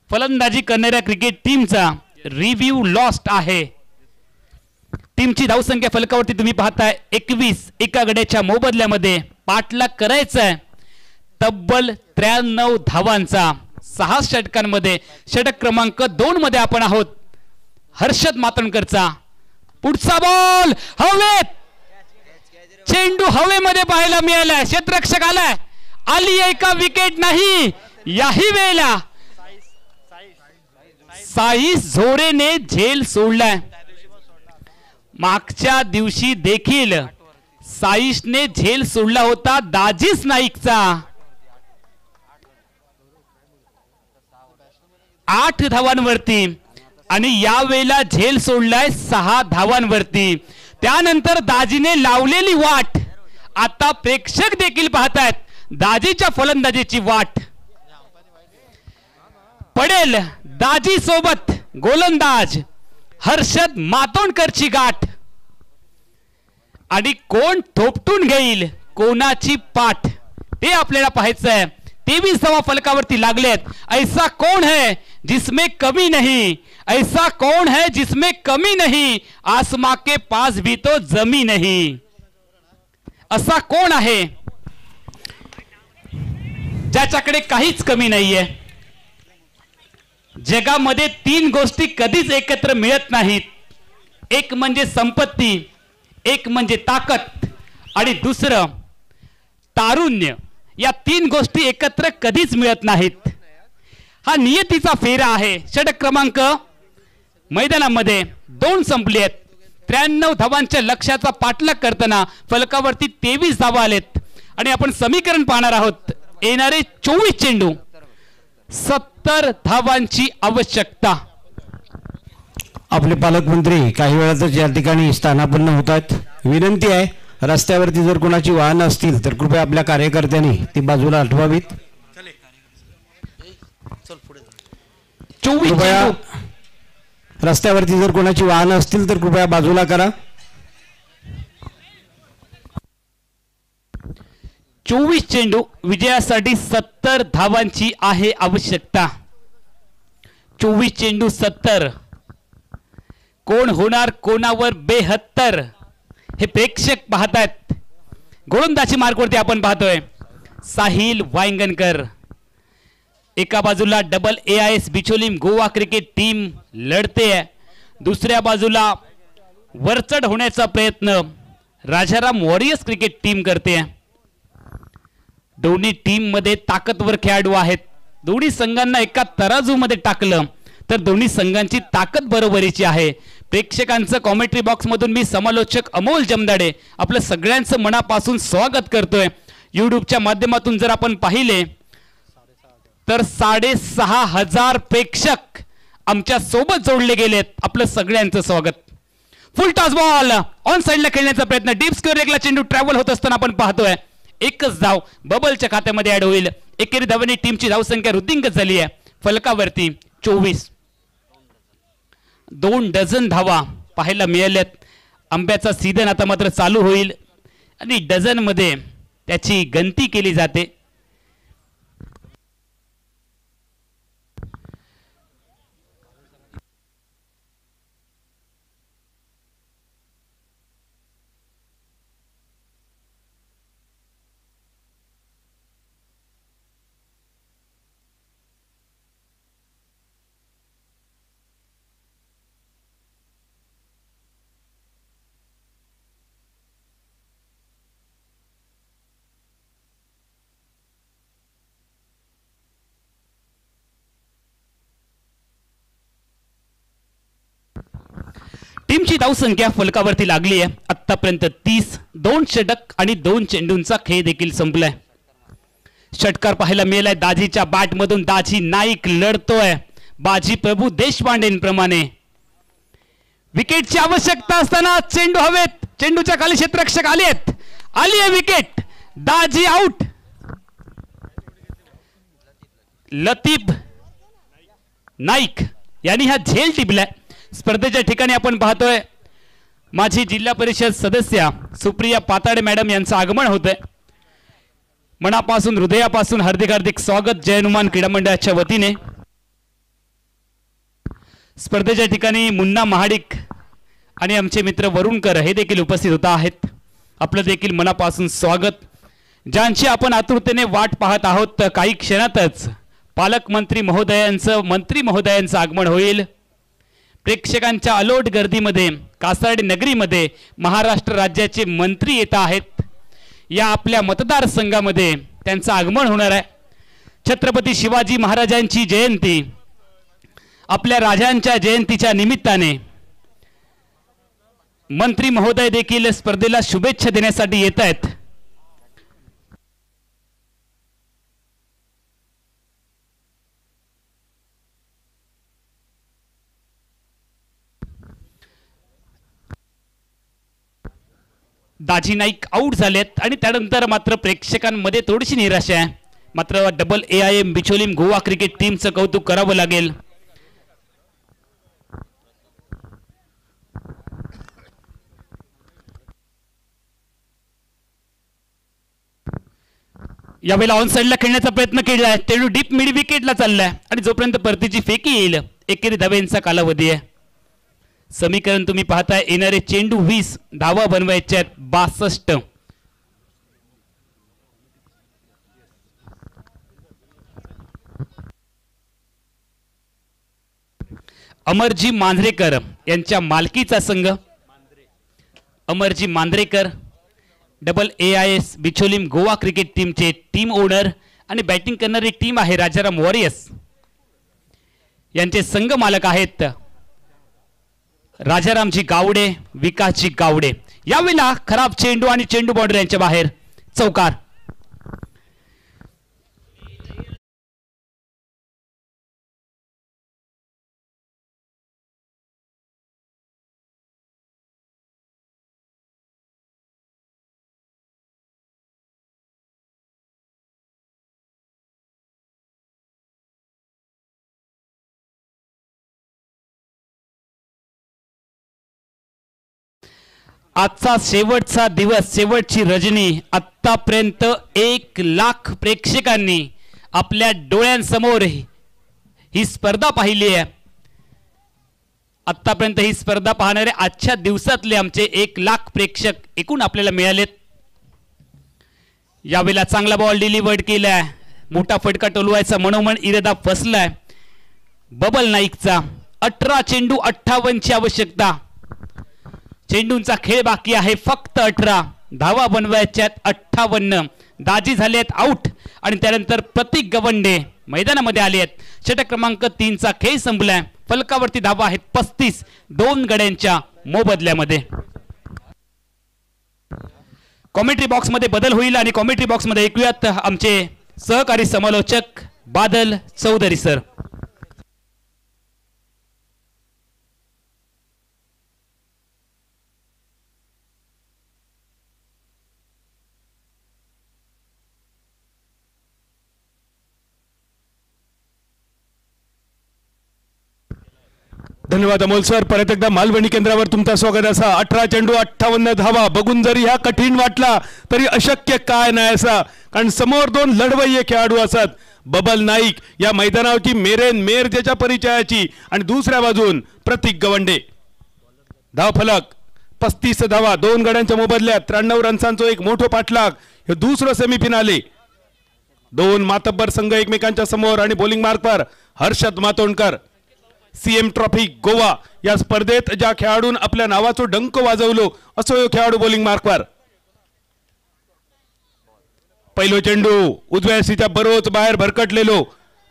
S3: फलंदाजी करणाऱ्या क्रिकेट टीमचा रिव्ह्यू लॉस्ट आहे. टीमची धावसंख्या फलकावरती तुम्ही पाहताय 21. एका गड्याच्या मोबदल्यामध्ये पाठलाग करायचा आहे तब्बल 93 धावांचा. 6 षटकांमध्ये षटक क्रमांक 2 मध्ये आपण आहोत. हर्षद मातोंडकरचा पुढचा बॉल हवेत, चेंडू हवेमध्ये पाहायला मिळालाय. क्षेत्ररक्षक आलाय, आली एका विकेट नाही. याही वेळेला साईस झोरेने झेल सोडलाय. मागच्या दिवशी देखील साईशने झेल सोडला होता दाजीस नाईकचा. 8 धावांवरती आणि यावेळेला झेल सोडलाय 6 धावांवरती. त्यानंतर दाजीने लावलेली वाट आता प्रेक्षक देखील पाहतायत. दाजीच्या फलंदाजीची वाट पडेल दाजी सोबत गोलंदाज हर्षद मातोंडकरची गाठ आणि कोण थोपटून घेईल कोणाची पाठ ते आपल्याला पाहायचं आहे. 23 धावा फलकावरती लागलेत. ऐसा कौन है जिसमें कमी नहीं, ऐसा कौन है जिसमें कमी नहीं, आसमां के पास भी तो जमी नहीं. असा कोण आहे ज्याच्याकडे काहीच कमी नाहीये. जगामध्ये 3 गोष्टी कधीच एकत्र मिळत नाहीत. एक म्हणजे संपत्ती, एक म्हणजे ताकद आणि दुसरं तारुण्य. या 3 गोष्टी एकत्र कधीच मिळत नाहीत. हा नियतीचा फेरा आहे. षटक क्रमांक मैदानामध्ये 2 संपले आहेत. 93 धावांच्या लक्ष्याचा पाठलाग करताना फलकावरती 23 धावा आलेत आणि आपण समीकरण पाहणार आहोत. येणारे 24 चेंडू 70 धावांची आवश्यकता.
S1: आपले पालकमंत्री काही वेळातच या ठिकाणी स्थानापन्न होत आहेत. विनंती आहे रस्त्यावरती जर कोणाची वाहनं असतील तर कृपया आपल्या कार्यकर्त्यांनी ती बाजूला हटवावीत. कृपया रस्त्यावरती जर कोणाची वाहनं असतील तर कृपया बाजूला करा.
S3: 24 चेंडू विजयासाठी 70 धावांची आहे आवश्यकता. 24 चेंडू 70. कोण होणार कोणावर 72 हे प्रेक्षक पाहतात. गोलंदाजी मार्कवरती आपण पाहतोय साहिल वांगणकर. एका बाजूला double AIS Bicholim Goa cricket team लढते, दुसऱ्या बाजूला वरचढ होण्याचा प्रयत्न राजाराम वॉरियर्स क्रिकेट टीम करते. दोन्ही टीम मध्ये ताकदवर खेळाडू आहेत. दोन्ही संघांना एका तराजूमध्ये टाकलं तर दोन्ही संघांची ताकद बरोबरीची आहे. प्रेक्षकांचं कॉमेंट्री बॉक्स मधून मी समालोचक अमोल जमदाडे आपलं सगळ्यांचं मनापासून स्वागत करतोय. युट्यूबच्या माध्यमातून जर आपण पाहिले तर 6,500 प्रेक्षक आमच्या सोबत जोडले गेलेत. आपलं सगळ्यांचं स्वागत. फुल टॉस बॉल ऑन साइडला खेळण्याचा प्रयत्न. डीप स्क्वेअर एकला चेंडू ट्रॅव्हल होत असताना आपण पाहतोय एकच धाव बबलच्या खात्यामध्ये ऍड होईल. एकेरी धावांनी टीमची धावसंख्या वृद्धिंगत झाली आहे. फलकावरती 24. 2 डझन धावा पाहायला मिळाल्यात. आंब्याचा सीझन आता मात्र चालू होईल आणि डझन मध्ये त्याची गणती केली जाते. टीमची धावसंख्या फलकावरती लागली आहे. आतापर्यंत 30. 2 षटक आणि 2 चेंडूंचा खेळ देखील संपलाय. षटकार पाहायला मिळालाय दाजीच्या बॅट मधून. दाजी नाईक लढतोय बाजी प्रभू देशपांडेंप्रमाणे. विकेटची आवश्यकता असताना चेंडू हवेत. चेंडूच्या खाली क्षेत्ररक्षक आली आहे विकेट. दाजी आउट. लतीफ नाईक यांनी हा झेल टिपलाय. स्पर्धेच्या ठिकाणी आपण पाहतोय माजी जिल्हा परिषद सदस्य सुप्रिया पाताडे मॅडम यांचं आगमन होतंय. मनापासून हृदयापासून हार्दिक हार्दिक स्वागत जय हनुमान क्रीडा मंडळाच्या वतीने. स्पर्धेच्या ठिकाणी मुन्ना महाडिक आणि आमचे मित्र वरुणकर हे देखील उपस्थित होत आहेत. आपलं देखील मनापासून स्वागत. ज्यांची आपण आतुरतेने वाट पाहत आहोत. काही क्षणातच पालकमंत्री महोदयांचं आगमन होईल. प्रेक्षकांच्या अलोट गर्दीमध्ये कासारडी नगरीमध्ये महाराष्ट्र राज्याचे मंत्री येत आहेत. या आपल्या मतदारसंघामध्ये त्यांचं आगमन होणार आहे. छत्रपती शिवाजी महाराजांची जयंती, आपल्या राजांच्या जयंतीच्या निमित्ताने मंत्री महोदय देखील स्पर्धेला शुभेच्छा देण्यासाठी येत आहेत. दाजी नाईक आऊट झालेत आणि त्यानंतर मात्र प्रेक्षकांमध्ये थोडीशी निराशा आहे. मात्र double AIM Bicholim Goa cricket टीमचं कौतुक करावं लागेल. यावेळेला ऑन साइडला खेळण्याचा प्रयत्न केलाय. चेंडू डीप मिड विकेटला चाललाय आणि जोपर्यंत परतीची फेकी येईल एकेरी धावेंचा कालावधी आहे. समीकरण तुम्ही पाहताय. येणारे चेंडू 20, धावा बनवायच्या आहेत 62. अमरजी मांजरेकर यांच्या मालकीचा संघ. Amarji Manjrekar double AIS Bicholim Goa cricket टीमचे टीम ओनर आणि बॅटिंग करणारी टीम आहे राजाराम वॉरियर्स. यांचे संघ मालक आहेत राजारामजी गावडे, विकासजी गावडे. यावेळेला खराब चेंडू आणि चेंडू बाउंड्री यांच्या बाहेर. चौकार. आजचा शेवटचा दिवस, शेवटची रजनी. आतापर्यंत 1,00,000 प्रेक्षकांनी आपल्या डोळ्यांसमोर ही स्पर्धा पाहिली आहे. आतापर्यंत ही स्पर्धा पाहणारे आजच्या दिवसातले आमचे 1,00,000 प्रेक्षक एकूण आपल्याला मिळालेत. यावेळेला चांगला बॉल डिलिव्हर्ड केलाय. मोठा फटका टोलवायचा मनोमन इरादा फसलाय बबल नाईकचा. 18 चेंडू 58ची आवश्यकता. चेंडूंचा खेळ बाकी आहे फक्त 18. धावा बनवायच्यात 58. दाजी झालेत आउट आणि त्यानंतर प्रतीक गवंडे मैदानामध्ये आले आहेत. षटक क्रमांक 3चा खेळ संपलाय. फलकावरती धावा आहेत 35 2 गड्यांच्या मोबदल्यामध्ये. कॉमेंट्री बॉक्समध्ये बदल होईल आणि कॉमेंट्री बॉक्समध्ये ऐकूयात आमचे सहकारी समालोचक बादल चौधरी सर.
S2: धन्यवाद अमोल सर. परत एकदा मालवणी केंद्रावर तुमचं स्वागत. असा 18 चेंडू 58 धावा बघून जरी ह्या कठीण वाटला तरी अशक्य काय नाही असा. कारण समोर 2 लढवय्ये खेळाडू असतात. बबल नाईक या मैदानावरची मेर ज्याच्या परिचयाची आणि दुसऱ्या बाजून प्रतीक गवंडे. धावफलक 35 धावा 2 गड्यांच्या मोबदल्यात 93 रन्सांचा एक मोठं पाठलाग. हे दुसरं सेमीफिनाले. 2 मातब्बर संघ एकमेकांच्या समोर आणि बॉलिंग मार्कवर हर्षद मातोंडकर. CM ट्रॉफी गोवा या स्पर्धेत ज्या खेळाडून आपल्या नावाचं डंक वाजवलो असो खेळाडू बॉलिंग मार्कवर. पहिलो चेंडू उजव्या सीच्या बरोच बाहेर भरकटलेलो.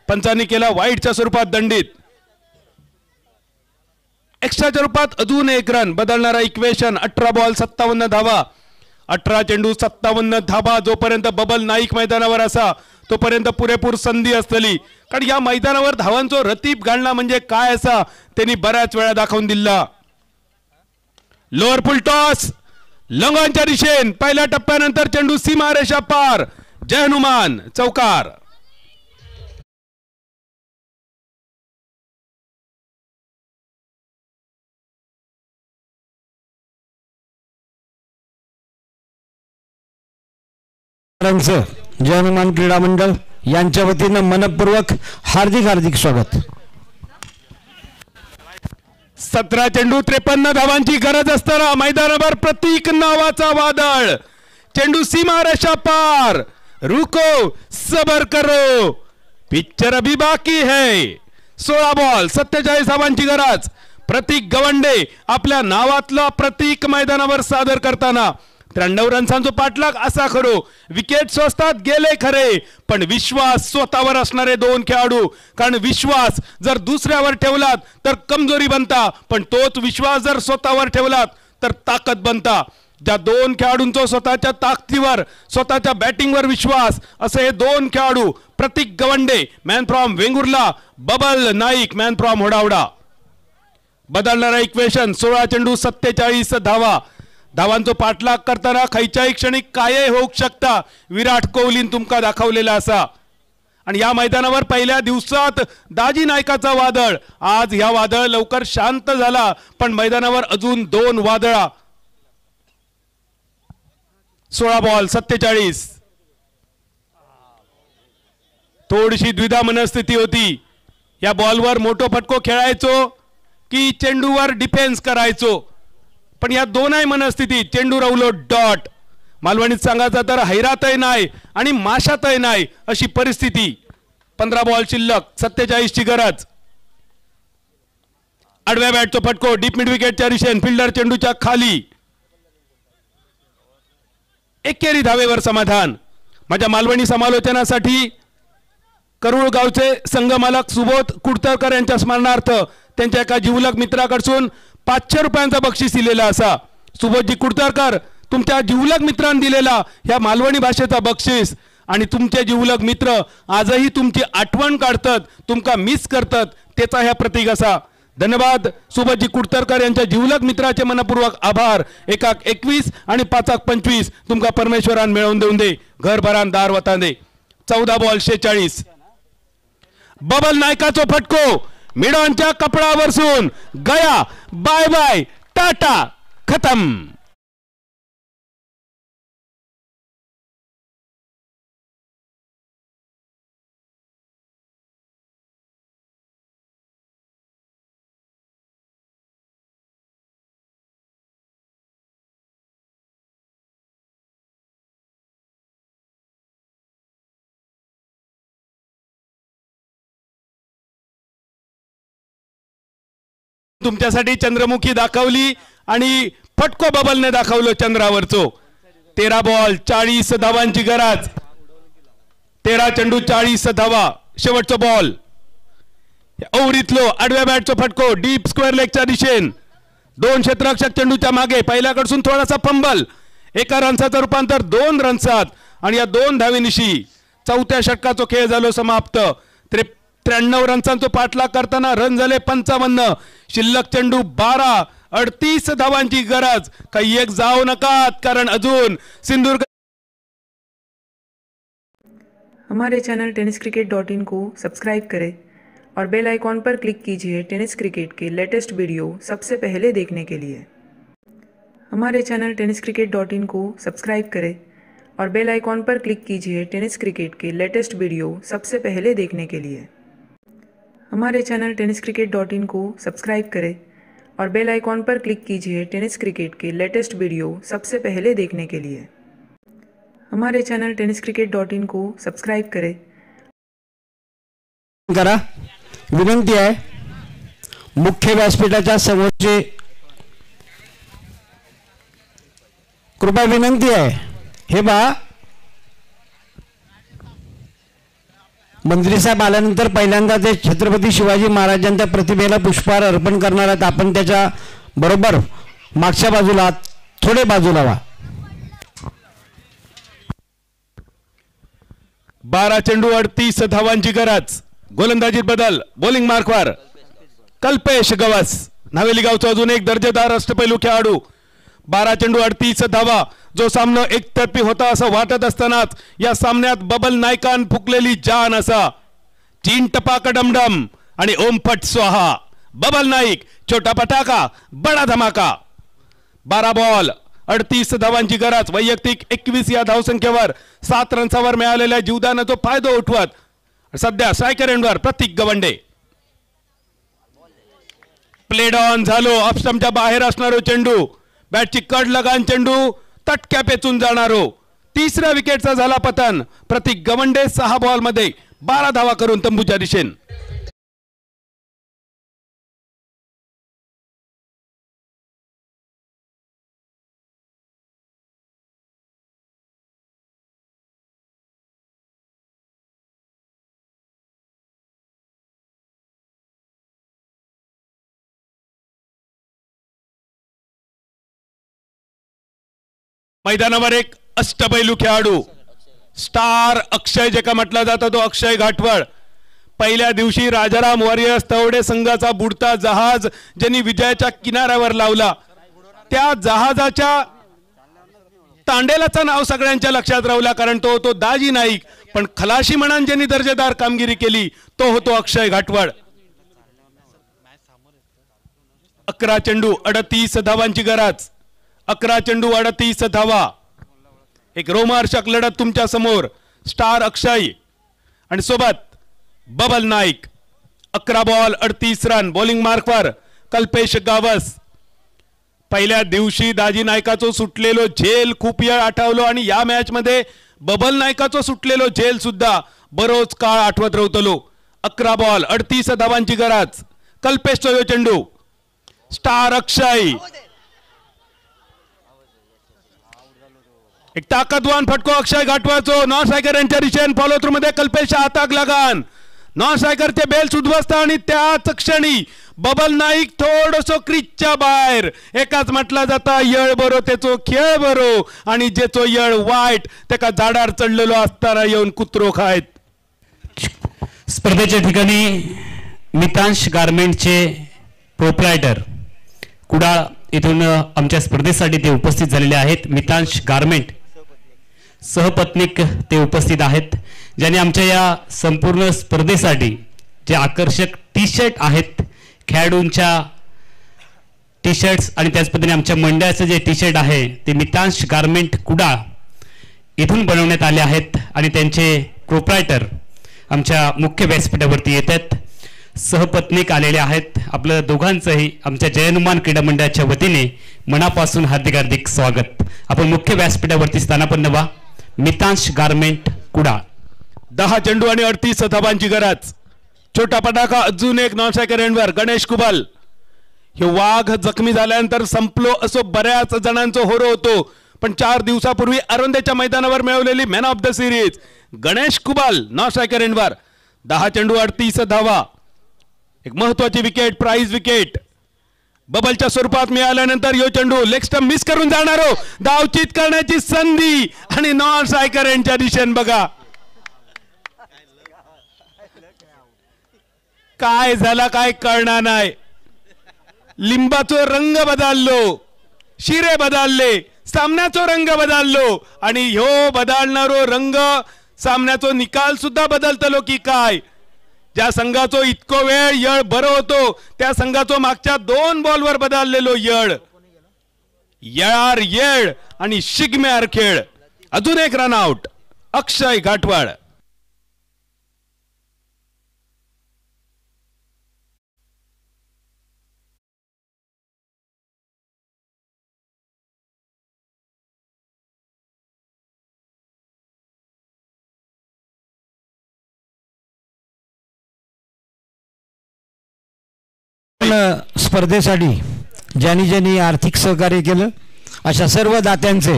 S2: पंचांनी केला वाईटच्या स्वरूपात दंडित. एक्स्ट्राच्या रूपात अजून 1 रन बदलणारा इक्वेशन. 18 बॉल 57 धावा. 18 चेंडू 57 धावा. जोपर्यंत बबल नाईक मैदानावर असा तोपर्यंत पुरेपूर संधी असतली. कारण या मैदानावर धावांचो रतीप घालणं म्हणजे काय असा त्यांनी बऱ्याच वेळा दाखवून दिला. लोअर फुल टॉस लंगांच्या दिशेन. पहिल्या टप्प्यानंतर चेंडू सीमारेषा पार. जय हनुमान चौकार.
S1: जय हनुमान क्रीडा मंडळ यांच्या वतीनं मनपूर्वक हार्दिक स्वागत.
S2: 17 चेंडू 53 धावांची गरज असताना मैदानावर प्रतीक नावाचा वादळ. चेंडू सीमा रेषा पार. रुको सबर करो पिक्चर अभी बाकी है. 16 बॉल 47 धावांची गरज. प्रतीक गवंडे आपल्या नावातला प्रतीक मैदानावर सादर करताना 93 रन्सांचा पाठलाग असा करो. विकेट स्वस्तात गेले खरे पण विश्वास स्वतःवर असणारे दोन खेळाडू. कारण विश्वास जर दुसऱ्यावर ठेवलात तर कमजोरी बनता पण तोच विश्वास जर स्वतःवर ठेवलात तर ताकद बनता. ज्या दोन खेळाडूंचा स्वतःच्या ताकदीवर स्वतःच्या बॅटिंगवर विश्वास असे हे दोन खेळाडू Prateek Gawande man from Vengurla, Babal Naik man from Hodawada. बदलणारा इक्वेशन 16 चेंडू 47 धावा. धावांचो पाठलाग करताना खयच्याही क्षणी काय होऊ शकता विराट कोहलीन तुमका दाखवलेला असा. आणि या मैदानावर पहिल्या दिवसात दाजी नायकाचा वादळ. आज ह्या वादळ लवकर शांत झाला पण मैदानावर अजून दोन वादळा. 16 बॉल 47. थोडीशी द्विधा मनस्थिती होती. या बॉलवर मोठो फटको खेळायचो की चेंडूवर डिफेन्स करायचो पण या दोनही मनस्थिती चेंडू रवलो डॉट. मालवणीत सांगायचा तर हैरातही नाही आणि माशातही नाही अशी परिस्थिती. 15 बॉल शिल्लक 47 ची गरज. आडव्या बॅटचा फटको डीप मिड विकेटच्या दिशेने. फिल्डर चेंडूच्या खाली. एकेरी धावेवर समाधान. माझ्या मालवणी समालोचनासाठी करूळ गावचे संघमालक सुबोध कुडतरकर यांच्या स्मरणार्थ त्यांच्या एका जिवलग मित्राकडून 500 रुपयांचा बक्षीस दिलेला असा. सुबोधजी कुडतरकर तुमच्या जिवलग मित्रांनी दिलेला ह्या मालवणी भाषेचा बक्षीस आणि तुमचे जिवलग मित्र आजही तुमची आठवण काढतात तुमका मिस करतात त्याचा ह्या प्रतीक असा. धन्यवाद सुबोधजी कुडतरकर यांच्या जिवलग मित्राचे मनपूर्वक आभार. 1-21 आणि 5-25 तुमका परमेश्वरान मिळवून देऊन दे. घर भरान दार वतान दे. 14 बॉल 46. बबल नायकाचो फटको मिडॉनच्या कपडावर सून गया. बाय बाय टाटा खतम. तुमच्यासाठी चंद्रमुखी दाखवली आणि फटको बबलने दाखवलं चंद्रावरचो. 13 बॉल 40 धावांची गरज. 13 चेंडू 40 धावा. शेवटचा बॉल. ओव्हरीतलो आडव्या बॅटचा फटको डीप स्क्वेअर लेगच्या दिशेने. दोन क्षेत्ररक्षक चेंडूच्या मागे. पहिल्याकडून थोडासा फंबल. एका रन्साचं रूपांतर 2 रन्सात आणि या 2 धावेनिशी चौथ्या षटकाचा खेळ झालो समाप्त. 93 रन्सांचा पाठलाग करताना रन झाले 55. शिल्लक चेंडू 12. 38 धावांची गरज. काही एक जाऊ नकात कारण अजून सिंधुदुर्ग.
S4: हमारे चैनल tenniscricket.in को सब्सक्राइब करें और बेल आइकॉन पर क्लिक कीजिए टेनिस क्रिकेट के लेटेस्ट वीडियो सबसे पहले देखने के लिए. हमारे चैनल tenniscricket.in को सब्सक्राइब करें और बेल आइकॉन पर क्लिक कीजिए टेनिस क्रिकेट के लेटेस्ट वीडियो सबसे पहले देखने के लिए. हमारे चैनल tenniscricket.in को सब्सक्राइब करें और बेल आइकॉन पर क्लिक कीजिए टेनिस क्रिकेट के लेटेस्ट वीडियो सबसे पहले देखने के लिए. हमारे चैनल tenniscricket.in को सब्सक्राइब करें.
S1: करा विनंती आहे मुख्य व्यासपीठाच्या समोरचे कृपया विनंती आहे. हे बा मंत्री साहेब आल्यानंतर पहिल्यांदा ते छत्रपती शिवाजी महाराजांच्या प्रतिमेला पुष्पहार अर्पण करणार आहेत. आपण त्याच्या बरोबर मागच्या बाजूला थोडे बाजूला व्हा.
S2: 12 चेंडू 38 धावांची गरज. गोलंदाजीत बदल. बॉलिंग मार्कवर कल्पेश गवस. नावेली गावचा अजून एक दर्जेदार अष्टपैलू खेळाडू. 12 चेंडू 38 धावा. जो सामना एकतर्फी होता असं वाटत असतानाच या सामन्यात बबल नायकान फुकलेली जान असा. 3 टपाक डमडम आणि ओमफट स्वाहा. बबल नाईक छोटा पटाका बडा धमाका. 12 बॉल 38 धावांची गरज. वैयक्तिक 21 या धावसंख्येवर 7 रन्सावर मिळालेल्या जीवदानाचा फायदा उठवत सध्या स्ट्रायकर एंडवर प्रतीक गवंडे. प्लेड ऑन झालो. ऑफस्टंपच्या बाहेर असणारो चेंडू, बॅटची कड लगान चेंडू तटक्या पेचून जाणारो. तिसऱ्या विकेटचा झाला पतन. प्रतीक गवंडे 6 बॉल मध्ये 12 धावा करून तंबूच्या दिशेने. मैदानावर एक अष्टपैलू खेळाडू स्टार अक्षय जेका म्हटला जातो तो अक्षय घाटवळ. पहिल्या दिवशी राजाराम वॉरियर्स तवडे संघाचा बुडता जहाज ज्यांनी विजयाच्या किनाऱ्यावर लावला, त्या जहाजाच्या तांडेलाचं नाव सगळ्यांच्या लक्षात राहिला, कारण तो दाजी नाईक. पण खलाशी म्हणून ज्यांनी दर्जेदार कामगिरी केली तो होतो अक्षय घाटवळ. 11 चेंडू 38 धावांची गरज. 11 चेंडू 38 धावा. एक रोमांचक लढत तुमच्या समोर. स्टार अक्षय आणि सोबत Babal Naik. 11 ball 38 run. Bowling मार्कवर कल्पेश गावस. पहिल्या दिवशी दाजी नायकाचो सुटलेलो झेल खूप वेळ आठवलो आणि या मॅच मध्ये बबल नायकाचो सुटलेलो झेल सुद्धा बरोच काळ आठवत राहतलो. 11 बॉल 38 धावांची गरज. कल्पेशचो यो चेंडू. स्टार अक्षय एक ताकदवान फटको अक्षय घाटवाचो. नॉन स्ट्रायकर यांच्या दिशेने फॉलो थ्रू मध्ये कल्पेश हाताक लगान. नॉन स्ट्रायकरचे बेल उद्ध्वस्त आणि त्याच क्षणी बबल नाईक थोडसो क्रिजच्या बाहेर. एकाच म्हटला जाता येळ बरो तेचो खेळ बरो आणि जेचो येळ वाईट तेका झाडार चढलेलो असताना येऊन कुत्रो खायत.
S3: स्पर्धेच्या ठिकाणी मितांश गारमेंटचे प्रोप्रायटर कुडाळ इथून आमच्या स्पर्धेसाठी ते उपस्थित झालेले आहेत. मितांश गारमेंट सहपत्नीक ते उपस्थित आहेत, ज्यांनी आमच्या या संपूर्ण स्पर्धेसाठी जे आकर्षक टी शर्ट आहेत, खेळाडूंच्या टी शर्ट्स आणि त्याच पद्धतीने आमच्या मंडळाचं जे टी शर्ट आहे ते मितांश गारमेंट कुडाळ इथून बनवण्यात आले आहेत आणि त्यांचे प्रोप्रायटर आमच्या मुख्य व्यासपीठावरती येतात. सहपत्नीक आलेले आहेत. आपलं दोघांचंही आमच्या जयनुमान क्रीडा मंडळाच्या वतीने मनापासून हार्दिक हार्दिक स्वागत. आपण मुख्य व्यासपीठावरती स्थानापन्न व्हा. मितांश गारमेंट कुडाळ.
S2: 10 चेंडू आणि 38 धावांची गरज. छोटा पटाका अजून एक नॉन स्ट्रायकर एंडवर गणेश कुबल. हे वाघ जखमी झाल्यानंतर संपलो असो बऱ्याच जणांचा होरो होतो, पण 4 दिवसापूर्वी अरोंदेच्या मैदानावर मिळवलेली man of the series Ganesh Kubal non striker एंडवर. 10 चेंडू 38 धावा. एक महत्वाची विकेट, प्राइज विकेट बबलच्या स्वरूपात मिळाल्यानंतर यो चेंडू लेग स्टंप मिस करून जाणारो. धावचीत करण्याची संधी आणि नॉन स्ट्रायकर यांच्या दिशेने बघा काय झाला काय कळणार नाही. लिंबाचो रंग बदललो, शिरे बदलले, सामन्याचो रंग बदललो आणि ह्यो बदलणारो रंग सामन्याचो निकाल सुद्धा बदलतलो की काय. ज्या संघाचो इतको वेळ यळ बरो होतो त्या संघाचो मागच्या 2 बॉलवर बदललेलो यळ. येळार येळ आणि शिगम्यार खेळ. अजून एक रन आउट अक्षय घाटवळ.
S1: स्पर्धेसाठी ज्यांनी ज्यांनी आर्थिक सहकार्य केलं अशा सर्व दात्यांचे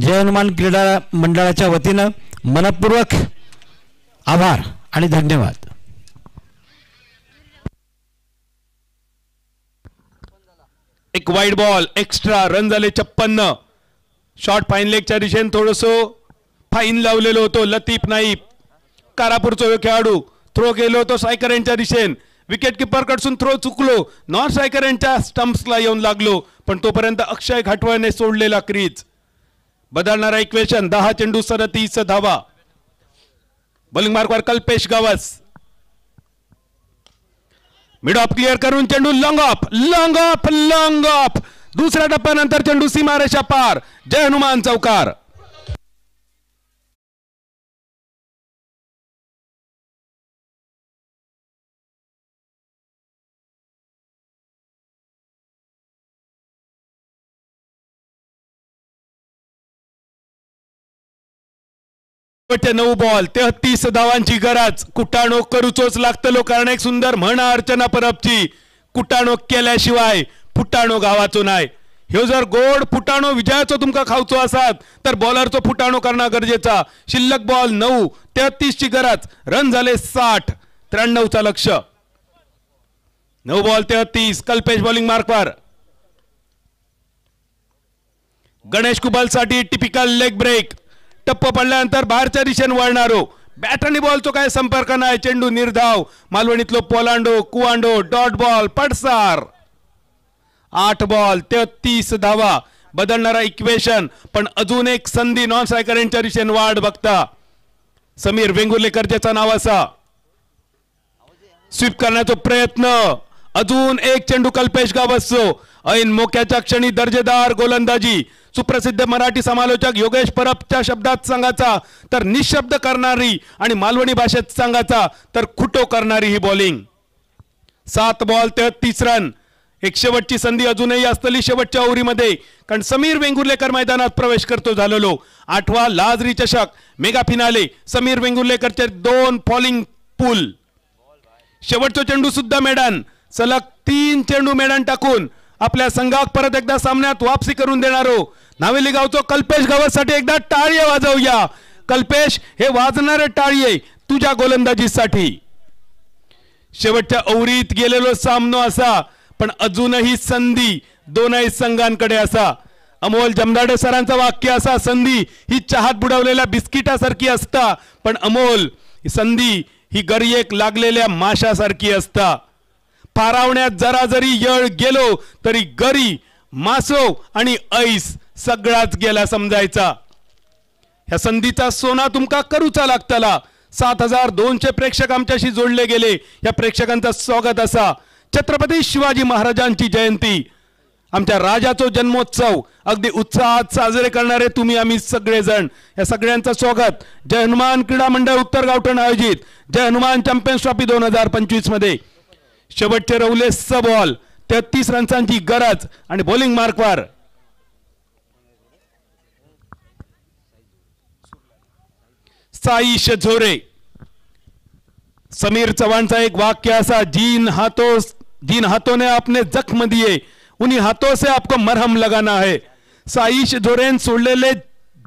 S1: जयनुमान क्रीडा मंडळाच्या वतीनं मनपूर्वक आभार आणि धन्यवाद.
S2: एक वाईड बॉल एक्स्ट्रा. रन झाले 56. शॉर्ट फाईन लेगच्या दिशेने थोडंसं फाईन लावलेलो होतो लतीफ नाईब. कारापूरचा खेळाडू थ्रो गेलो होतो स्ट्रायकर यांच्या दिशेने. विकेट किपर कडसून थ्रो चुकलो, नॉन स्ट्रायकर यांच्या स्टंप्सला येऊन लागलो, पण तोपर्यंत अक्षय घाटवळने सोडलेला क्रीज. बदलणारा इक्वेशन. 10 चेंडू 37 धावा. बॉलिंग मार्कवर Kalpesh Gawas. Mid of clear करून चेंडू long of long of long of दुसऱ्या टप्प्यानंतर चेंडू सीमारेषा पार, जय हनुमान चौकार. शेवटचे 9 बॉल 33 धावांची गरज. कुटाणो करूचोच लागतलो कारण एक सुंदर म्हण अर्चना परबची, कुटाणो केल्याशिवाय फुटाणो गावाचो नाही. ह्यो जर गोड फुटाणो विजयाचो तुमका खावचो असात तर बॉलरचो फुटाणो करणं गरजेचा. शिल्लक बॉल 9, 33 ची गरज. रन झाले 60, 93 चा लक्ष. 9 बॉल 33. कल्पेश बॉलिंग मार्कवर. गणेश कुबल साठी टिपिकल लेग ब्रेक. टप्प पडल्यानंतर बाहेरच्या दिशेने वळणारो. बॅट आणि बॉलचा काय संपर्क नाही. चेंडू निर्धाव. मालवणीतलो पोलांडो कुवांडो डॉट बॉल पडसार. 8 बॉल 33 धावा. बदलणारा इक्वेशन पण अजून एक संधी नॉन स्ट्रायकरांच्या दिशेने वाढ बघता. समीर वेंगुर्लेकरचा नाव असा. स्वीप करण्याचा प्रयत्न. अजून एक चेंडू कल्पेश गावसो. ऐन मोक्याच्या क्षणी दर्जेदार गोलंदाजी. सुप्रसिद्ध मराठी समालोचक योगेश परबच्या शब्दात सांगायचा तर निशब्द करणारी आणि मालवणी भाषेत सांगायचा तर खुटो करणारी ही बॉलिंग. 7 ball 33 run. एक शेवटची संधी अजूनही असतली शेवटच्या ओव्हरीमध्ये कारण समीर वेंगुर्लेकर मैदानात प्रवेश करतो झालेलो. 8वा लाजरी चषक मेगा फिनाले. समीर वेंगुर्लेकरचे 2 फॉलिंग पूल. शेवटचा चेंडू सुद्धा मैदान. सलग 3 चेंडू मैदान टाकून आपल्या संघाक परत एकदा सामन्यात वापसी करून देणारो नावेली गावचो कल्पेश गावासाठी एकदा टाळी वाजवूया. कल्पेश हे वाजणारे टाळी तुझ्या गोलंदाजीसाठी. शेवटच्या ओव्हरीत गेलेलो सामनो असा पण अजूनही संधी दोनही संघांकडे असा. अमोल जमदाडे सरांचं वाक्य असा, संधी ही चहात बुडवलेल्या बिस्किटासारखी असता पण अमोल संधी ही गरियेक लागलेल्या माशासारखी असता. फारावण्यात जरा जरी यळ गेलो तरी गरी मासो आणि ऐस सगळाच गेला समजायचा. ह्या संधीचा सोना तुमका करूचा लागतला. 7200 प्रेक्षक आमच्याशी जोडले गेले. या प्रेक्षकांचं स्वागत असा. छत्रपती शिवाजी महाराजांची जयंती, आमच्या राजाचो जन्मोत्सव अगदी उत्साहात साजरे करणारे तुम्ही आम्ही सगळेजण या सगळ्यांचं स्वागत. जय हनुमान क्रीडा मंडळ उत्तर गावठण आयोजित जय हनुमान चॅम्पियन्स ट्रॉफी 2025 मध्ये शेवटचे रवले 6 बॉल 33 रन्सांची गरज आणि बॉलिंग मार्कवर साईश झोरे. समीर चव्हाणचा एक वाक्य असा, जिन हाथों ने आपने जख्म दिए उन्हीं हाथों से आपको मरहम लगाना है. साईश झोरेन सोडलेले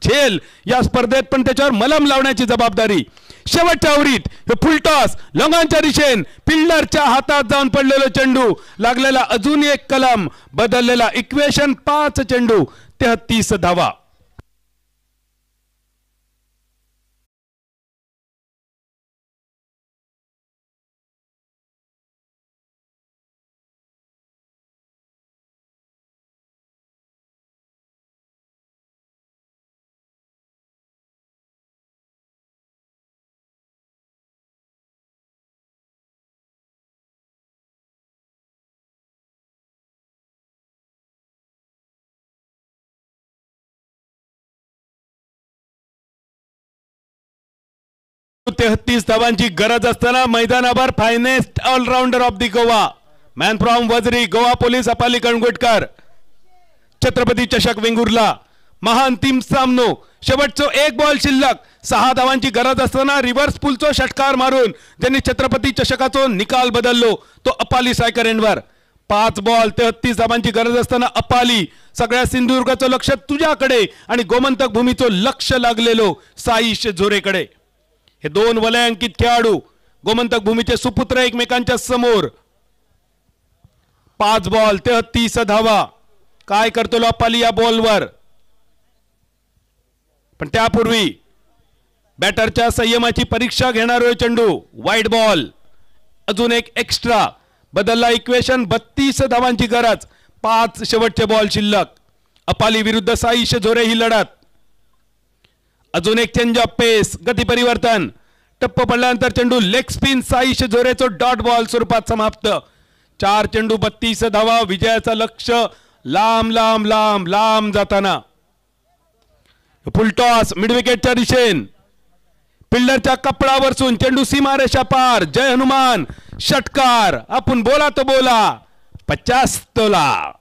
S2: झेल या स्पर्धेत पण त्याच्यावर मलम लावण्याची जबाबदारी. शेवटच्या ओव्हरीत फुलटॉस लॉंगांच्या दिशेन फिल्डरच्या हातात जाऊन पडलेला चेंडू. लागलेला अजून एक कलम. बदललेला इक्वेशन. 5 चेंडू 33 धावा. तेहतीस धावांची गरज असताना मैदानावर finest allrounder of the Goa, man from Vajri, Goa police Apali Kangotkar. Chhatrapati चषक वेंगुर्ला महाअंतिम सामनो. शेवटचो 1 बॉल शिल्लक. 6 धावांची गरज असताना रिव्हर्स पुलचो षटकार मारून ज्यांनी छत्रपती चषकाचो निकाल बदललो तो अपाली सायकरेंवर. 5 बॉल 33 धावांची गरज असताना अपाली. सगळ्या सिंधुदुर्गाचं लक्ष तुझ्याकडे आणि गोमंतक भूमीचं लक्ष लागलेलो साईश झोरेकडे. हे 2 वलयांकित खेळाडू गोमंतक भूमीचे सुपुत्र एकमेकांच्या समोर. 5 बॉल 33 धावा. काय करतो अपाली या बॉलवर. पण त्यापूर्वी बॅटरच्या संयमाची परीक्षा घेणारा चेंडू. Wide ball. अजून एक एक्स्ट्रा. बदलला इक्वेशन. 32 धावांची गरज. 5 शेवटचे बॉल शिल्लक. अपाली विरुद्ध साईश झोरे ही लढत. अजून एक चेंज ऑफ पेस. गती परिवर्तन. टप्प पडल्यानंतर चेंडू लेग स्पिन. साईश झोरेचो डॉट बॉल स्वरूपात समाप्त. 4 चेंडू 32 धावा. विजयाचा लक्ष लांब लांब लांब लांब जाताना फुलटॉस मिड विकेटच्या दिशेन फिल्डरच्या कपडावरसून चेंडू सीमारेषा पार. जय हनुमान षटकार. आपण बोला तो बोला 50 तोला.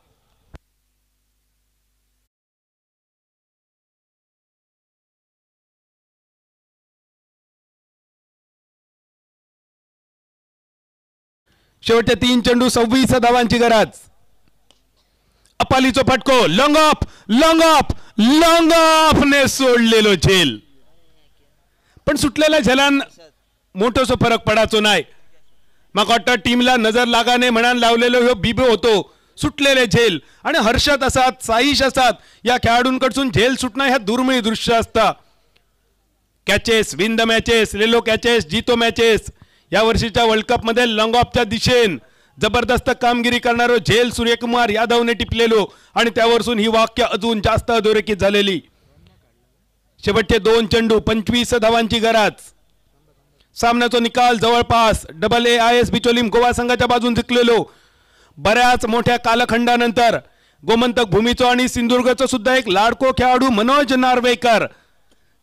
S2: शेवटचे 3 चेंडू 26 धावांची गरज. अपालीचो फटको. लॉंग ऑफ ने सोडलेलो झेल. पण सुटलेल्या झेलान मोठोसो फरक पडाचो नाही. म्हाका वाटतं टीमला नजर लागाने म्हणान लावलेलो ह्यो बिबो होतो. सुटलेले झेल आणि हर्षद असतात, साईश असतात या खेळाडूंकडसून झेल सुटणं ह्या दुर्मिळ दृश्य असतं. कॅचेस, विन द मॅचेस, लेलो कॅचेस, जीतो मॅचेस. या वर्षीच्या वर्ल्ड कप मध्ये लॉंग ऑफच्या दिशेन जबरदस्त कामगिरी करणारो झेल सूर्यकुमार यादवने टिपलेलो आणि त्यावरसून ही वाक्य अजून जास्त अधोरेखित झालेली. शेवटचे 2 चेंडू 25 धावांची गरज. सामन्याचा निकाल जवळपास AAIS बिचोलीम गोवा संघाच्या बाजून जिंकलेलो. बऱ्याच मोठ्या कालखंडानंतर गोमंतक भूमीचो आणि सिंधुदुर्गचो सुद्धा एक लाडको खेळाडू मनोज नार्वेकर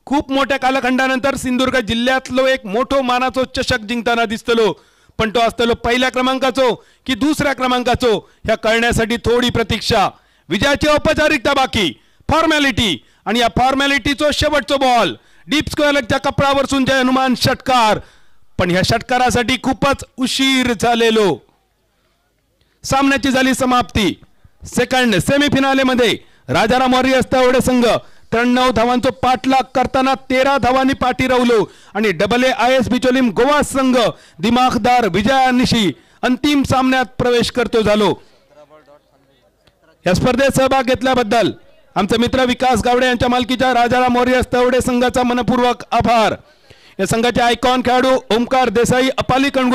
S2: खूप मोठ्या कालखंडानंतर सिंधुदुर्ग जिल्ह्यातलो एक मोठो मानाचो चषक जिंकताना दिसतलो. पण तो असतलो पहिल्या क्रमांकाचो की दुसऱ्या क्रमांकाचो ह्या कळण्यासाठी थोडी प्रतीक्षा. विजयाची औपचारिकता बाकी, फॉर्मॅलिटी आणि या फॉर्मॅलिटीचो शेवटचो बॉल. डीप स्क्वेअरच्या कपडावरसून जय हनुमान षटकार. पण ह्या षटकारासाठी खूपच उशीर झालेलो. सामन्याची झाली समाप्ती. सेकंड सेमीफिनाले मध्ये राजाराम वॉरियर्स तावडे संघ 93 धावांचो पाठलाग करताना 13 धावांनी पाठी रावलो आणि AAIS बिचोलीम गोवा संघ दिमाखदार विजयानिशी अंतिम सामन्यात प्रवेश करतो झालो. या स्पर्धेत सहभाग घेतल्याबद्दल आमचे मित्र विकास गावडे यांच्या मालकीच्या राजाराम वॉरियर्स तावडे संघाचा मनपूर्वक आभार. या संघाचे आयकॉन खेळाडू ओमकार देसाई, अपाली कणगू